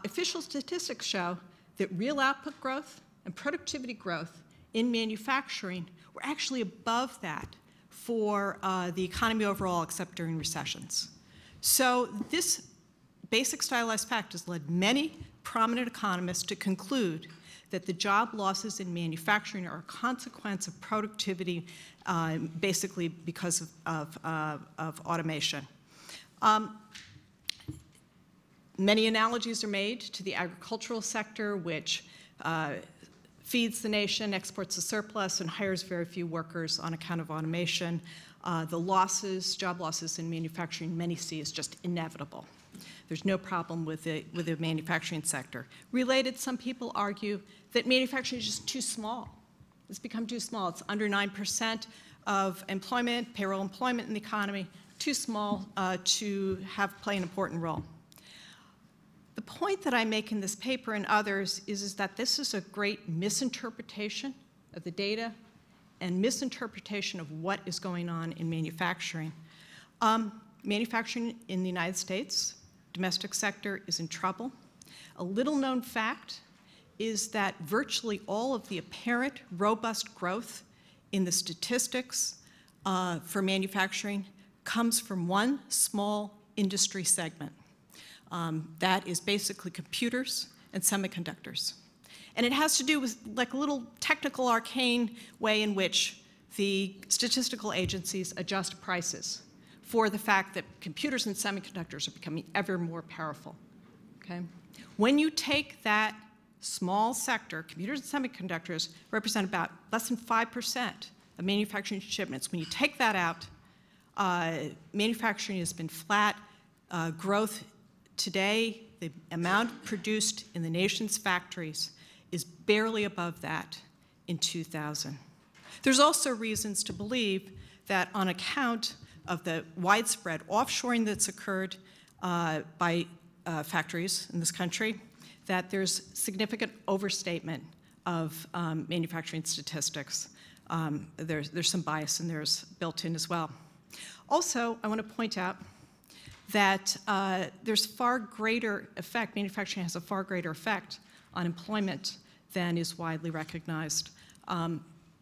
official statistics show that real output growth and productivity growth in manufacturing were actually above that for the economy overall, except during recessions. So this basic stylized fact has led many prominent economists to conclude that the job losses in manufacturing are a consequence of productivity, basically because of automation. Many analogies are made to the agricultural sector, which feeds the nation, exports the surplus, and hires very few workers on account of automation. The losses, job losses in manufacturing, many see as just inevitable. There's no problem with the manufacturing sector. Related, some people argue that manufacturing is just too small. It's become too small. It's under 9% of employment, payroll employment in the economy, too small to play an important role. The point that I make in this paper and others is that this is a great misinterpretation of the data and misinterpretation of what is going on in manufacturing. Manufacturing in the United States, domestic sector, is in trouble. A little known fact is that virtually all of the apparent robust growth in the statistics for manufacturing comes from one small industry segment. That is basically computers and semiconductors. And it has to do with like a little technical arcane way in which the statistical agencies adjust prices for the fact that computers and semiconductors are becoming ever more powerful, okay? When you take that small sector, computers and semiconductors represent about less than 5% of manufacturing shipments. When you take that out, manufacturing has been flat. Growth today, the amount produced in the nation's factories is barely above that in 2000. There's also reasons to believe that on account of the widespread offshoring that's occurred by factories in this country, that there's significant overstatement of manufacturing statistics. There's some bias in there's built in as well. Also, I want to point out that there's far greater effect, manufacturing has a far greater effect on employment than is widely recognized.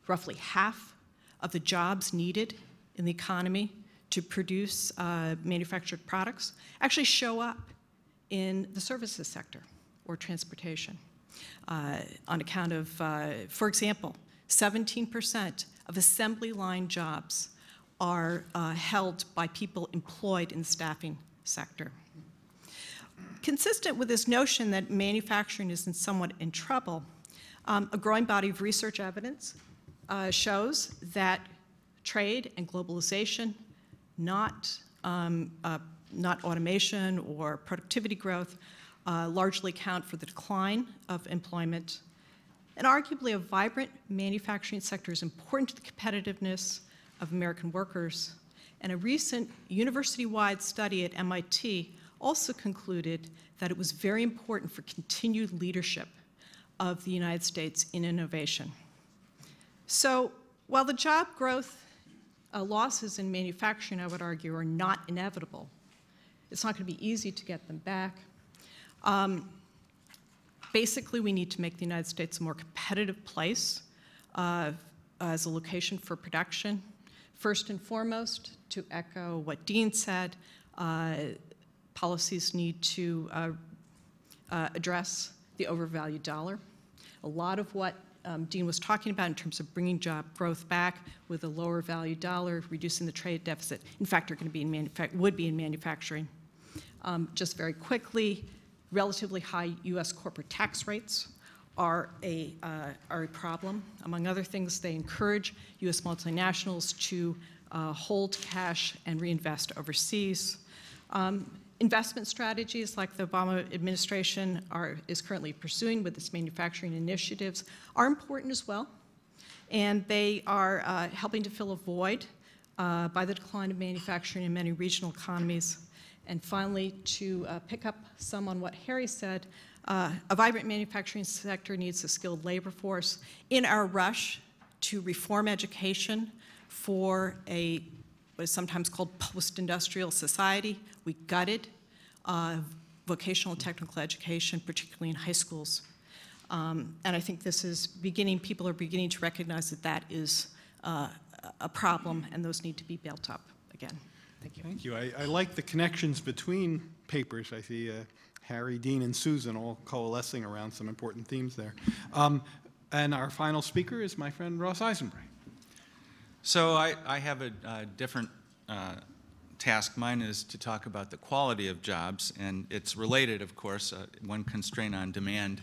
Roughly half of the jobs needed in the economy to produce manufactured products actually show up in the services sector or transportation on account of, for example, 17% of assembly line jobs are held by people employed in the staffing sector. Consistent with this notion that manufacturing is somewhat in trouble, a growing body of research evidence shows that trade and globalization, not automation or productivity growth, largely account for the decline of employment. And arguably, a vibrant manufacturing sector is important to the competitiveness of American workers. And a recent university-wide study at MIT also concluded that it was very important for continued leadership of the United States in innovation. So while the job growth losses in manufacturing, I would argue, are not inevitable, it's not going to be easy to get them back. Basically, we need to make the United States a more competitive place as a location for production. First and foremost, to echo what Dean said, policies need to address the overvalued dollar. A lot of what Dean was talking about in terms of bringing job growth back with a lower value dollar, reducing the trade deficit, in fact, are going to be in would be in manufacturing. Just very quickly, relatively high U.S. corporate tax rates are a problem. Among other things, they encourage U.S. multinationals to hold cash and reinvest overseas. Investment strategies like the Obama administration is currently pursuing with its manufacturing initiatives are important as well. And they are helping to fill a void by the decline of manufacturing in many regional economies. And finally, to pick up some on what Harry said, a vibrant manufacturing sector needs a skilled labor force. In our rush to reform education for what is sometimes called post-industrial society, we gutted vocational and technical education, particularly in high schools. And I think this is people are beginning to recognize that that is a problem, and those need to be built up again. Thank you. Thank you. I like the connections between papers. I see Harry, Dean, and Susan all coalescing around some important themes there. And our final speaker is my friend Ross Eisenbray. So I have a different task. Mine is to talk about the quality of jobs, and it's related, of course. One constraint on demand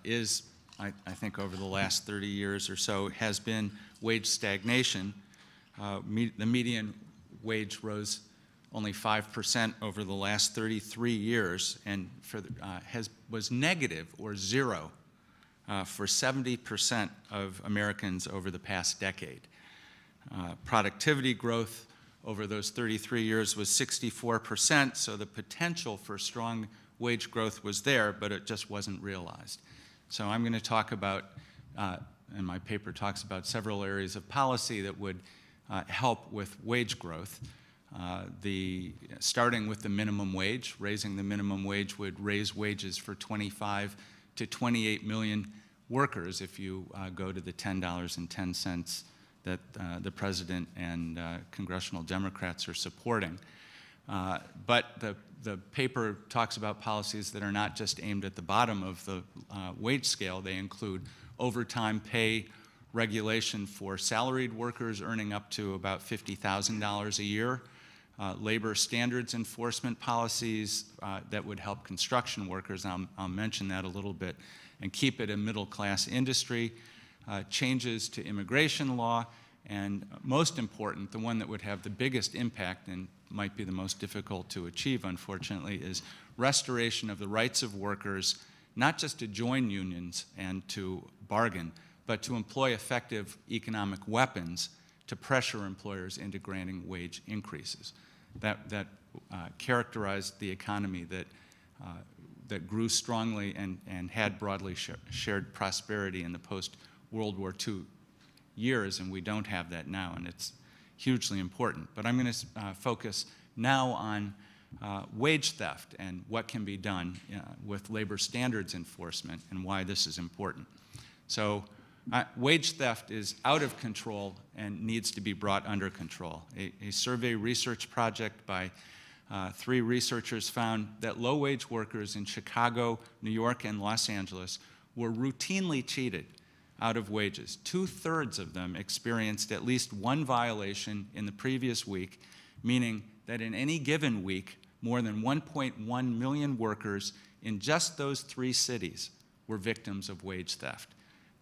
is, I think over the last 30 years or so, has been wage stagnation. The median wage rose only 5% over the last 33 years, and was negative or zero for 70% of Americans over the past decade. Productivity growth over those 33 years was 64%, so the potential for strong wage growth was there, but it just wasn't realized. So I'm going to talk about, and my paper talks about several areas of policy that would help with wage growth. Starting with the minimum wage, raising the minimum wage would raise wages for 25 to 28 million workers if you go to the $10.10 that the President and congressional Democrats are supporting. But the paper talks about policies that are not just aimed at the bottom of the wage scale. They include overtime pay regulation for salaried workers earning up to about $50,000 a year, labor standards enforcement policies that would help construction workers, and I'll mention that a little bit, and keep it a middle-class industry, changes to immigration law, and most important, the one that would have the biggest impact and might be the most difficult to achieve, unfortunately, is restoration of the rights of workers, not just to join unions and to bargain, but to employ effective economic weapons to pressure employers into granting wage increases. That characterized the economy that grew strongly and had broadly shared prosperity in the post-World War II years, and we don't have that now, and it's hugely important. But I'm going to focus now on wage theft and what can be done with labor standards enforcement and why this is important. So wage theft is out of control and needs to be brought under control. A survey research project by 3 researchers found that low-wage workers in Chicago, New York, and Los Angeles were routinely cheated out of wages. 2/3 of them experienced at least one violation in the previous week, meaning that in any given week, more than 1.1 million workers in just those 3 cities were victims of wage theft.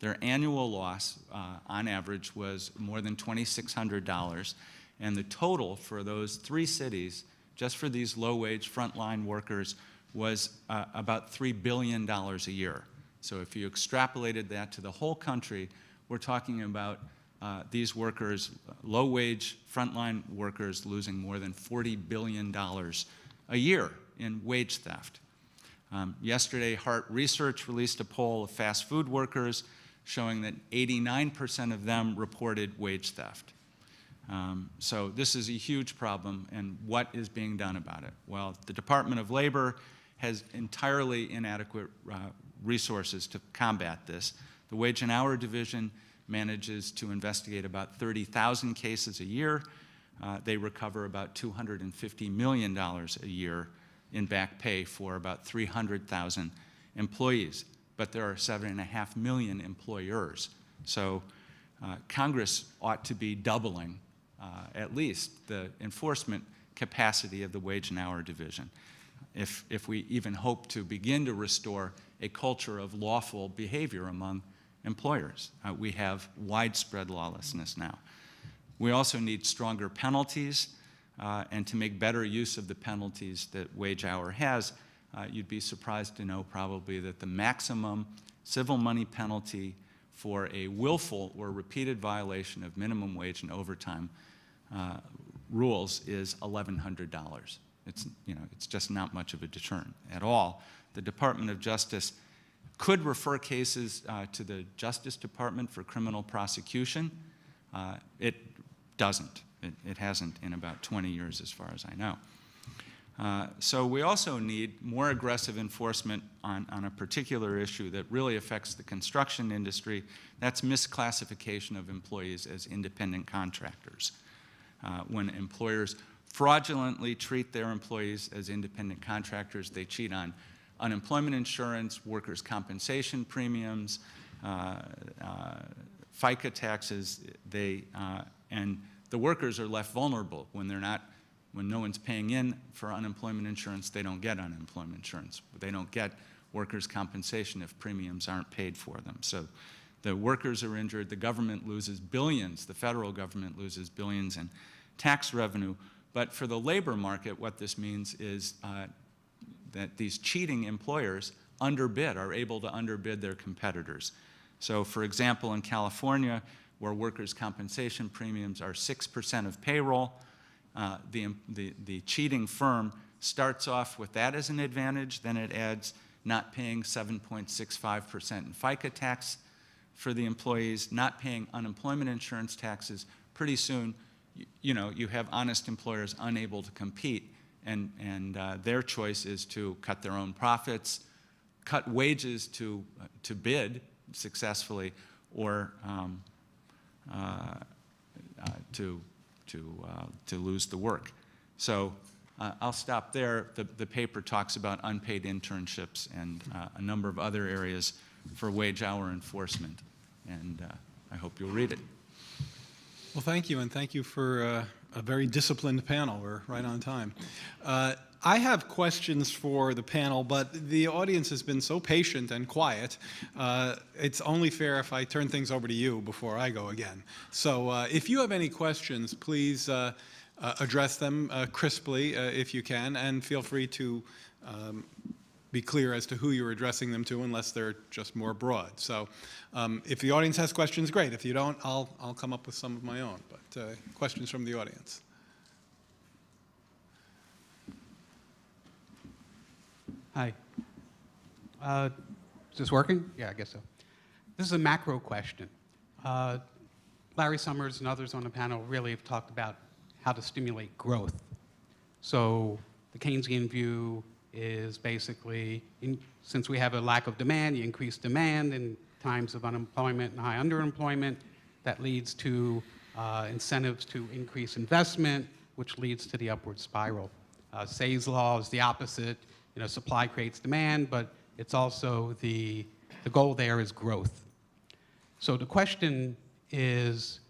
Their annual loss, on average, was more than $2,600, and the total for those 3 cities, just for these low-wage frontline workers, was about $3 billion a year. So if you extrapolated that to the whole country, we're talking about these workers, low-wage frontline workers, losing more than $40 billion a year in wage theft. Yesterday, Hart Research released a poll of fast food workers showing that 89% of them reported wage theft. So this is a huge problem, and what is being done about it? Well, the Department of Labor has entirely inadequate resources to combat this. The Wage and Hour Division manages to investigate about 30,000 cases a year. They recover about $250 million a year in back pay for about 300,000 employees. But there are 7.5 million employers. So Congress ought to be doubling at least the enforcement capacity of the Wage and Hour Division if we even hope to begin to restore a culture of lawful behavior among employers. We have widespread lawlessness now. We also need stronger penalties, and to make better use of the penalties that Wage Hour has, you'd be surprised to know probably that the maximum civil money penalty for a willful or repeated violation of minimum wage and overtime rules is $1,100. It's just not much of a deterrent at all. The Department of Justice could refer cases to the Justice Department for criminal prosecution. It doesn't. It hasn't in about 20 years, as far as I know. So we also need more aggressive enforcement on a particular issue that really affects the construction industry. That's misclassification of employees as independent contractors. When employers fraudulently treat their employees as independent contractors, they cheat on unemployment insurance, workers' compensation premiums, FICA taxes, and the workers are left vulnerable when no one's paying in for unemployment insurance. They don't get unemployment insurance. They don't get workers' compensation if premiums aren't paid for them. So the workers are injured. The government loses billions. The federal government loses billions in tax revenue. But for the labor market, what this means is that these cheating employers are able to underbid their competitors. So for example, in California, where workers' compensation premiums are 6% of payroll, the cheating firm starts off with that as an advantage, then it adds not paying 7.65% in FICA tax for the employees, not paying unemployment insurance taxes. Pretty soon, you have honest employers unable to compete, and their choice is to cut their own profits, cut wages to bid successfully, or to lose the work. So I'll stop there. The paper talks about unpaid internships and a number of other areas for wage hour enforcement, and I hope you'll read it. Well, thank you, and thank you for a very disciplined panel. We're right on time. I have questions for the panel, but the audience has been so patient and quiet. It's only fair if I turn things over to you before I go again. So if you have any questions, please address them crisply if you can, and feel free to be clear as to who you're addressing them to, unless they're just more broad. So if the audience has questions, great. If you don't, I'll come up with some of my own. But questions from the audience? Hi. Is this working? Yeah, I guess so. This is a macro question. Larry Summers and others on the panel really have talked about how to stimulate growth. So the Keynesian view is basically, since we have a lack of demand, you increase demand in times of unemployment and high underemployment. That leads to incentives to increase investment, which leads to the upward spiral. Say's law is the opposite. Supply creates demand, but it's also the goal there is growth. So the question is,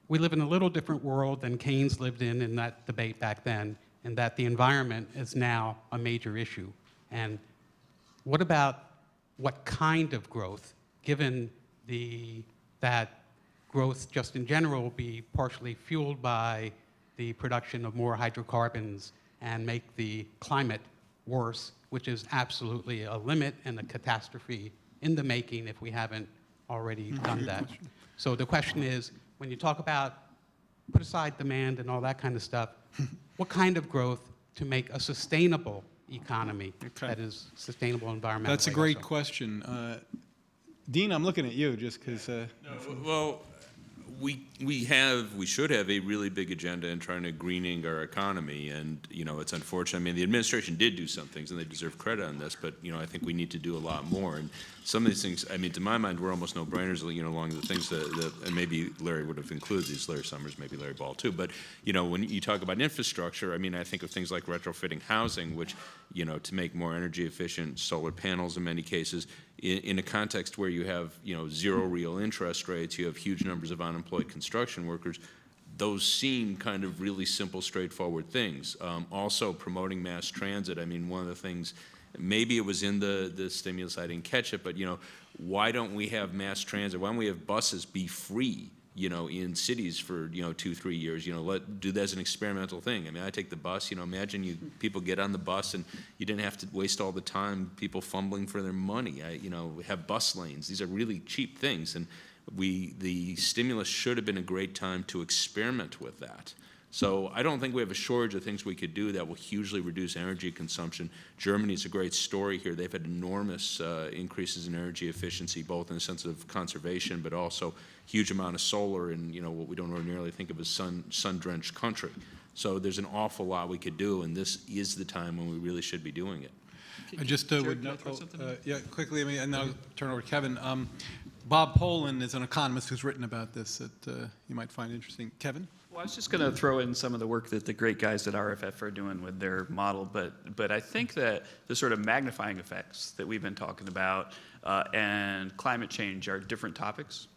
we live in a little different world than Keynes lived in that debate back then, and that the environment is now a major issue. And what about what kind of growth, given that growth just in general will be partially fueled by the production of more hydrocarbons and make the climate worse, which is absolutely a limit and a catastrophe in the making if we haven't already done that. So the question is, when you talk about put aside demand and all that kind of stuff, what kind of growth to make a sustainable economy that is sustainable environmentally? That's a great question. Dean, I'm looking at you just because. Well, we should have a really big agenda in trying to greening our economy, and it's unfortunate. I mean, the administration did do some things, and they deserve credit on this, but I think we need to do a lot more. And some of these things, I mean, to my mind, were almost no-brainers. Along the things that and maybe Larry would have included these, Larry Summers, maybe Larry Ball too. But when you talk about infrastructure, I mean, I think of things like retrofitting housing, which to make more energy efficient, solar panels in many cases. In a context where you have zero real interest rates, you have huge numbers of unemployed construction workers, those seem kind of really simple, straightforward things. Also promoting mass transit. I mean, one of the things, maybe it was in the stimulus, I didn't catch it, but why don't we have mass transit? Why don't we have buses be free? In cities for 2-3 years, do that as an experimental thing. I mean, I take the bus. Imagine people get on the bus and you didn't have to waste all the time people fumbling for their money. Have bus lanes. These are really cheap things, and the stimulus should have been a great time to experiment with that. So I don't think we have a shortage of things we could do that will hugely reduce energy consumption. Germany's a great story here. They've had enormous increases in energy efficiency, both in the sense of conservation, but also huge amount of solar in what we don't ordinarily think of as sun-drenched country. So there's an awful lot we could do, and this is the time when we really should be doing it. I just would note, quickly, and then I'll turn over to Kevin. Bob Poland is an economist who's written about this that you might find interesting. Kevin? Well, I was just going to throw in some of the work that the great guys at RFF are doing with their model, but I think that the sort of magnifying effects that we've been talking about and climate change are different topics.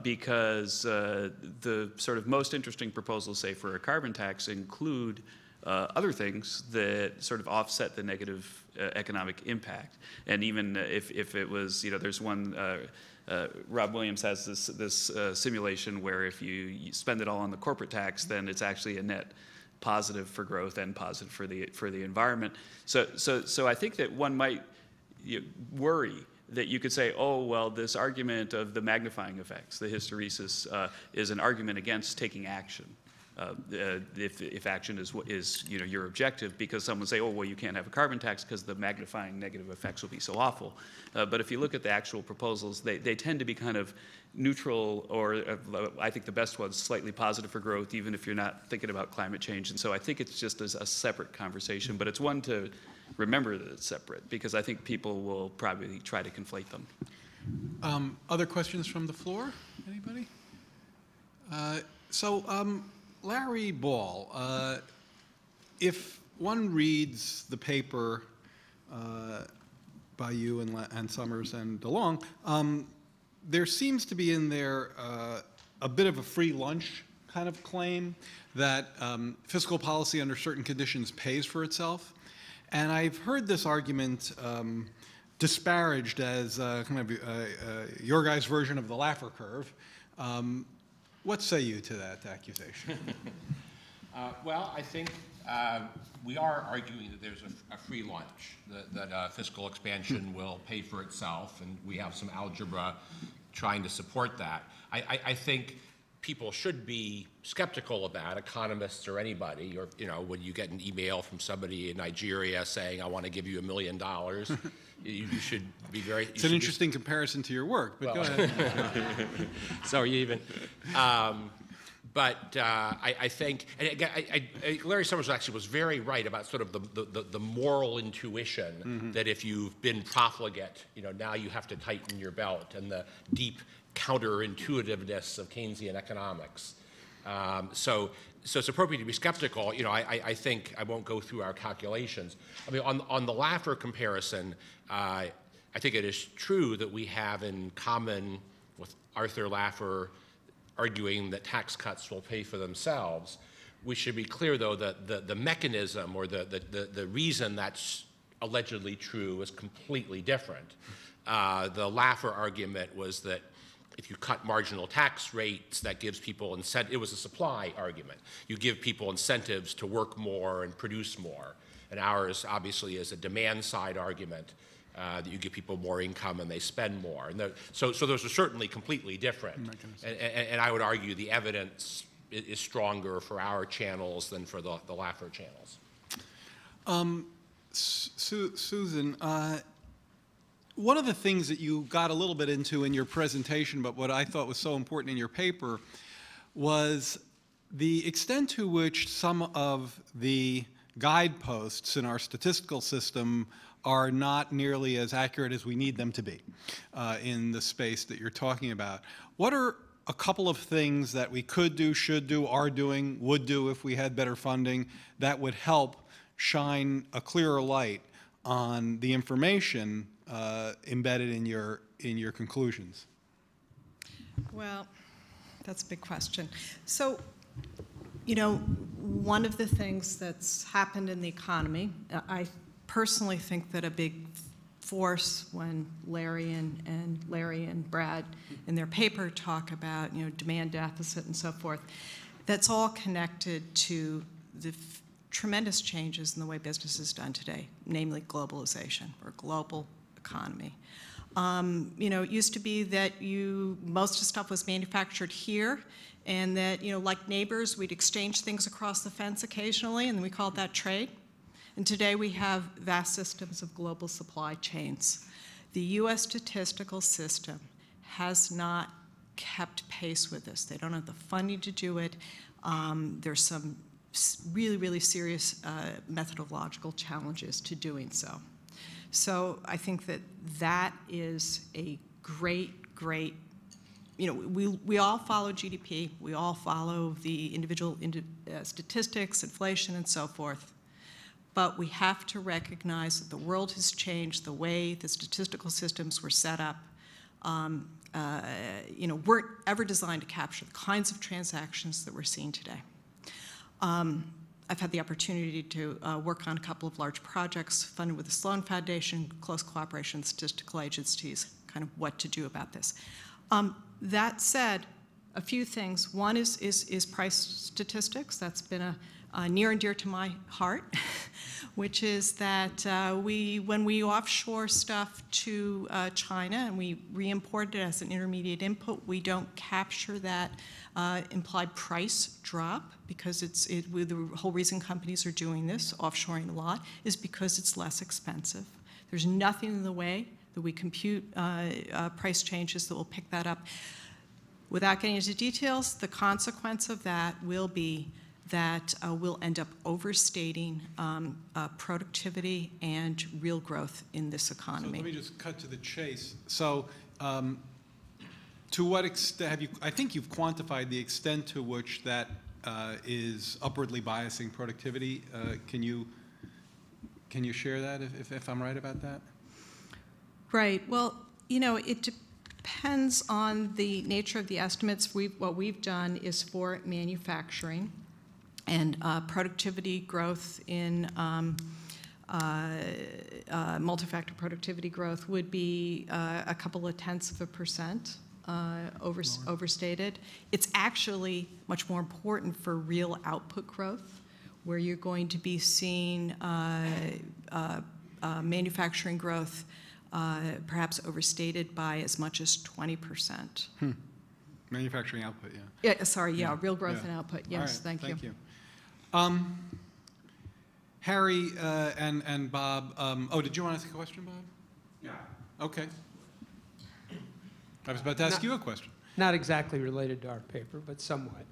Because the sort of most interesting proposals, say, for a carbon tax include other things that sort of offset the negative economic impact. And even if it was, there's one, Rob Williams has this simulation where if you spend it all on the corporate tax, then it's actually a net positive for growth and positive for the environment. So I think that one might worry that you could say, oh, well, this argument of the magnifying effects, the hysteresis, is an argument against taking action. If action is your objective, because some would say, oh, well, you can't have a carbon tax because the magnifying negative effects will be so awful. But if you look at the actual proposals, they tend to be kind of neutral, or I think the best one's slightly positive for growth, even if you're not thinking about climate change. And so I think it's just a separate conversation, but it's one to remember that it's separate, because I think people will probably try to conflate them. Other questions from the floor? Anybody? Larry Ball, if one reads the paper by you and Summers and DeLong, there seems to be in there a bit of a free lunch kind of claim that fiscal policy under certain conditions pays for itself. And I've heard this argument disparaged as kind of your guys' version of the Laffer curve. What say you to that accusation? Well, I think we are arguing that there's a free lunch, that fiscal expansion will pay for itself, and we have some algebra trying to support that. I think people should be skeptical of that, economists or anybody, or when you get an email from somebody in Nigeria saying, I want to give you $1 million, you should be very... It's an interesting comparison to your work, but go ahead. So even. But I think, and again, Larry Summers actually was very right about sort of the moral intuition that if you've been profligate, now you have to tighten your belt, and the deep counterintuitiveness of Keynesian economics. So it's appropriate to be skeptical. I think I won't go through our calculations. I mean, on the Laffer comparison, I think it is true that we have in common with Arthur Laffer arguing that tax cuts will pay for themselves. We should be clear, though, that the mechanism or the reason that's allegedly true is completely different. The Laffer argument was that if you cut marginal tax rates, that gives people incentive. It was a supply argument. You give people incentives to work more and produce more. And ours, obviously, is a demand-side argument that you give people more income and they spend more. And so those are certainly completely different. And I would argue the evidence is stronger for our channels than for the Laffer channels. Susan, one of the things that you got a little bit into in your presentation, but what I thought was so important in your paper, was the extent to which some of the guideposts in our statistical system are not nearly as accurate as we need them to be in the space that you're talking about. What are a couple of things that we could do, should do, are doing, would do if we had better funding that would help shine a clearer light on the information embedded in your conclusions? Well, that's a big question. So, one of the things that's happened in the economy, I personally think that a big force when Larry and Brad in their paper talk about demand deficit and so forth, that's all connected to the tremendous changes in the way business is done today, namely globalization or global economy. It used to be that most of the stuff was manufactured here, and that like neighbors, we'd exchange things across the fence occasionally, and we called that trade. And today we have vast systems of global supply chains. The U.S. statistical system has not kept pace with this. They don't have the funding to do it. There's some really, really serious methodological challenges to doing so. So I think that is a great, we all follow GDP. We all follow the individual statistics, inflation, and so forth. But we have to recognize that the world has changed. The way the statistical systems were set up weren't ever designed to capture the kinds of transactions that we're seeing today. I've had the opportunity to work on a couple of large projects funded with the Sloan Foundation, close cooperation with statistical agencies, kind of what to do about this. That said, A few things. One is price statistics. That's been a near and dear to my heart, which is that when we offshore stuff to China and we re-import it as an intermediate input, we don't capture that implied price drop, because the whole reason companies are doing this, offshoring a lot, is because it's less expensive. There's nothing in the way that we compute price changes that will pick that up. Without getting into details, the consequence of that will be that we'll end up overstating productivity and real growth in this economy. So let me just cut to the chase. So to what extent I think you've quantified the extent to which that is upwardly biasing productivity. Can you share that if I'm right about that? Right. Well, it depends on the nature of the estimates. What we've done is for manufacturing, and productivity growth in multi-factor productivity growth would be a couple of tenths of a % overstated. It's actually much more important for real output growth, where you're going to be seeing manufacturing growth perhaps overstated by as much as 20%. Manufacturing output, yeah. Yeah, sorry, yeah, real growth and output. Yes, right, thank you. Harry and Bob, did you want to ask a question, Bob? Yeah. Okay. I was about to ask you a question. Not exactly related to our paper, but somewhat.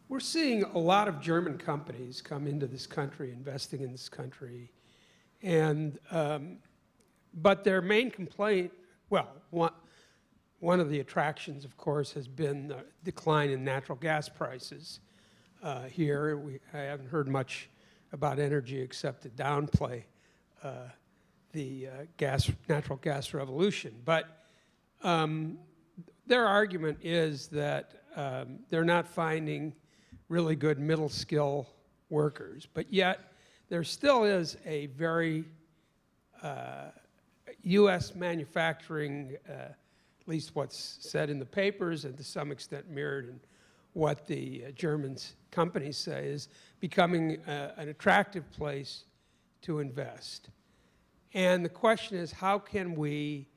We're seeing a lot of German companies come into this country, investing in this country, and but their main complaint, well, one of the attractions, of course, has been the decline in natural gas prices here. I haven't heard much about energy except to downplay the natural gas revolution. But their argument is that they're not finding really good middle skill workers, but yet there still is a very U.S. manufacturing, at least what's said in the papers and to some extent mirrored in what the German companies say, is becoming an attractive place to invest. And the question is, how can we,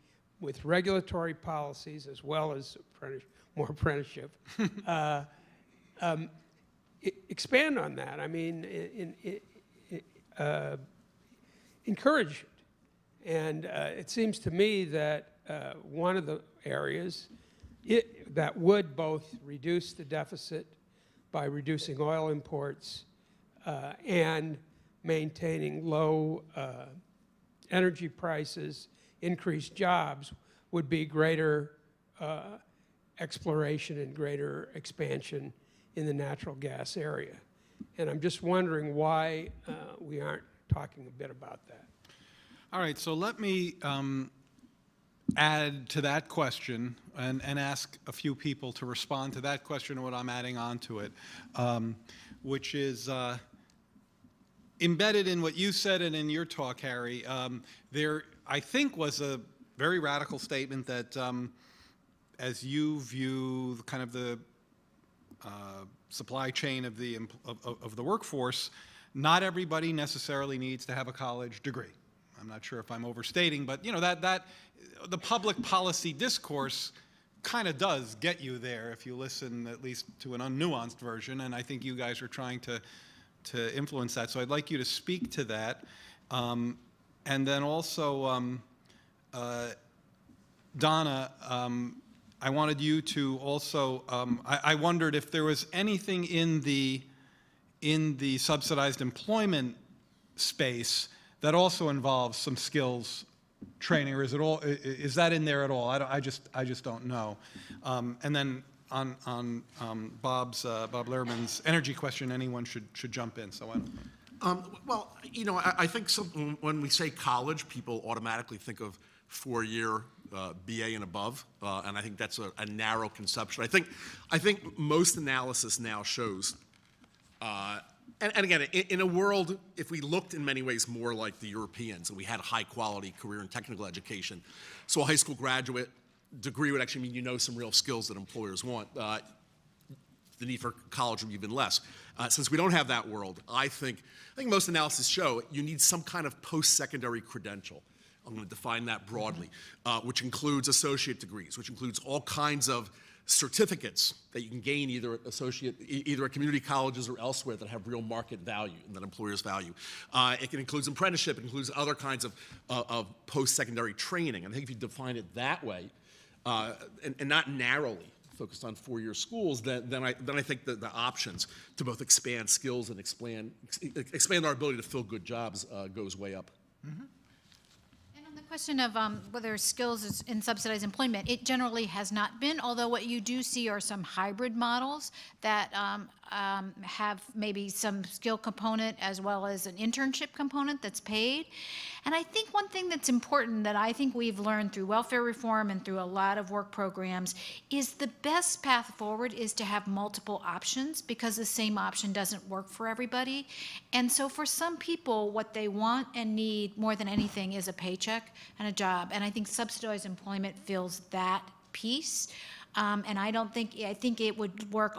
with regulatory policies as well as more apprenticeship, expand on that? I mean, encourage it. And it seems to me that one of the areas that would both reduce the deficit by reducing oil imports and maintaining low energy prices, increased jobs, would be greater exploration and greater expansion in the natural gas area. And I'm just wondering why we aren't talking a bit about that. All right, so let me add to that question and ask a few people to respond to that question and what I'm adding on to it, which is embedded in what you said and in your talk, Harry. There, I think, was a very radical statement that as you view kind of the supply chain of the workforce, not everybody necessarily needs to have a college degree. I'm not sure if I'm overstating, but that the public policy discourse kind of does get you there if you listen at least to an unnuanced version, and I think you guys are trying to influence that. So I'd like you to speak to that, and then also Donna, I wanted you to also. I wondered if there was anything in the subsidized employment space that also involves some skills training, or is that in there at all? I just don't know. And then on Bob Lerman's energy question, anyone should jump in. So well, I think when we say college, people automatically think of 4-year BA and above, and I think that's a narrow conception. I think most analysis now shows. And again, in a world, if we looked in many ways more like the Europeans and we had a high-quality career and technical education, so a high school graduate degree would actually mean you know some real skills that employers want. The need for college would be even less. Since we don't have that world, I think most analysis show you need some kind of post-secondary credential. I'm going to define that broadly, which includes associate degrees, which includes all kinds of certificates that you can gain either at community colleges or elsewhere that have real market value and that employers value. It includes apprenticeship, it includes other kinds of post-secondary training. And I think if you define it that way, and not narrowly focused on four-year schools, then I think that the options to both expand skills and expand our ability to fill good jobs goes way up. Mm-hmm. The question of whether skills is in subsidized employment, it generally has not been, although what you do see are some hybrid models that have maybe some skill component as well as an internship component that's paid. And I think one thing that's important that I think we've learned through welfare reform and through a lot of work programs is the best path forward is to have multiple options, because the same option doesn't work for everybody. And so for some people, what they want and need more than anything is a paycheck and a job. And I think subsidized employment fills that piece. And I think it would work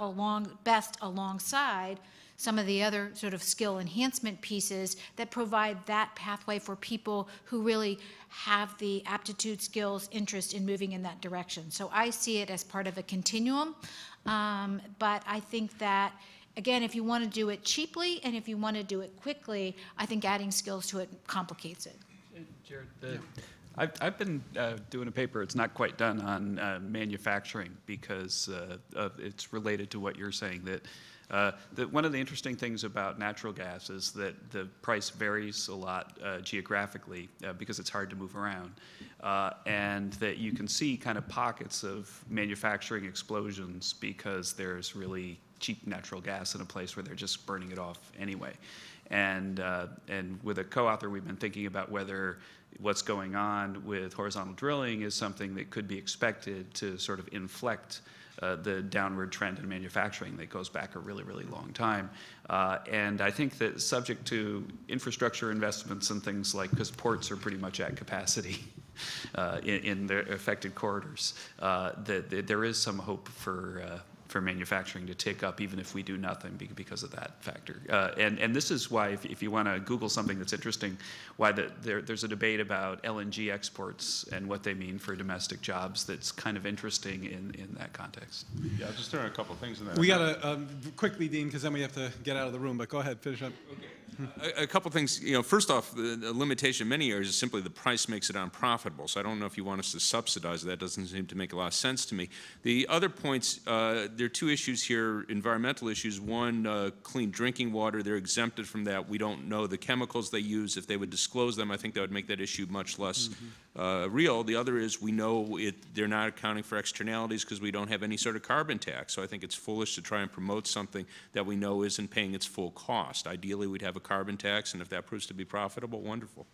best alongside some of the other sort of skill enhancement pieces that provide that pathway for people who really have the aptitude, skills, interest in moving in that direction. So I see it as part of a continuum, but I think that, again, if you want to do it cheaply and if you want to do it quickly, I think adding skills to it complicates it. Jared, I've been doing a paper, it's not quite done, on manufacturing, because it's related to what you're saying, that one of the interesting things about natural gas is that the price varies a lot geographically because it's hard to move around, and that you can see kind of pockets of manufacturing explosions because there's really cheap natural gas in a place where they're just burning it off anyway. And with a co-author, we've been thinking about whether what's going on with horizontal drilling is something that could be expected to sort of inflect the downward trend in manufacturing that goes back a really, really long time. And I think that subject to infrastructure investments and things like, because ports are pretty much at capacity in the affected corridors, that there is some hope for manufacturing to tick up, even if we do nothing, because of that factor. And this is why, if you want to Google something that's interesting, why there's a debate about LNG exports and what they mean for domestic jobs that's kind of interesting in that context. Yeah, I'll just throw in a couple of things in there. We got to quickly, Dean, because then we have to get out of the room, but go ahead, finish up. Okay. A couple things, first off, the limitation in many areas is simply the price makes it unprofitable. So I don't know if you want us to subsidize it. That doesn't seem to make a lot of sense to me. The other points, there are two issues here, environmental issues. One, clean drinking water, they're exempted from that. We don't know the chemicals they use. If they would disclose them, I think that would make that issue much less real. The other is we know they're not accounting for externalities because we don't have any sort of carbon tax. So I think it's foolish to try and promote something that we know isn't paying its full cost. Ideally, we'd have a carbon tax, and if that proves to be profitable, wonderful.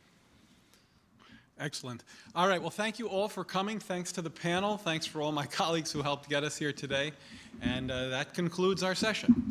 Excellent. All right, well, thank you all for coming. Thanks to the panel. Thanks for all my colleagues who helped get us here today. And that concludes our session.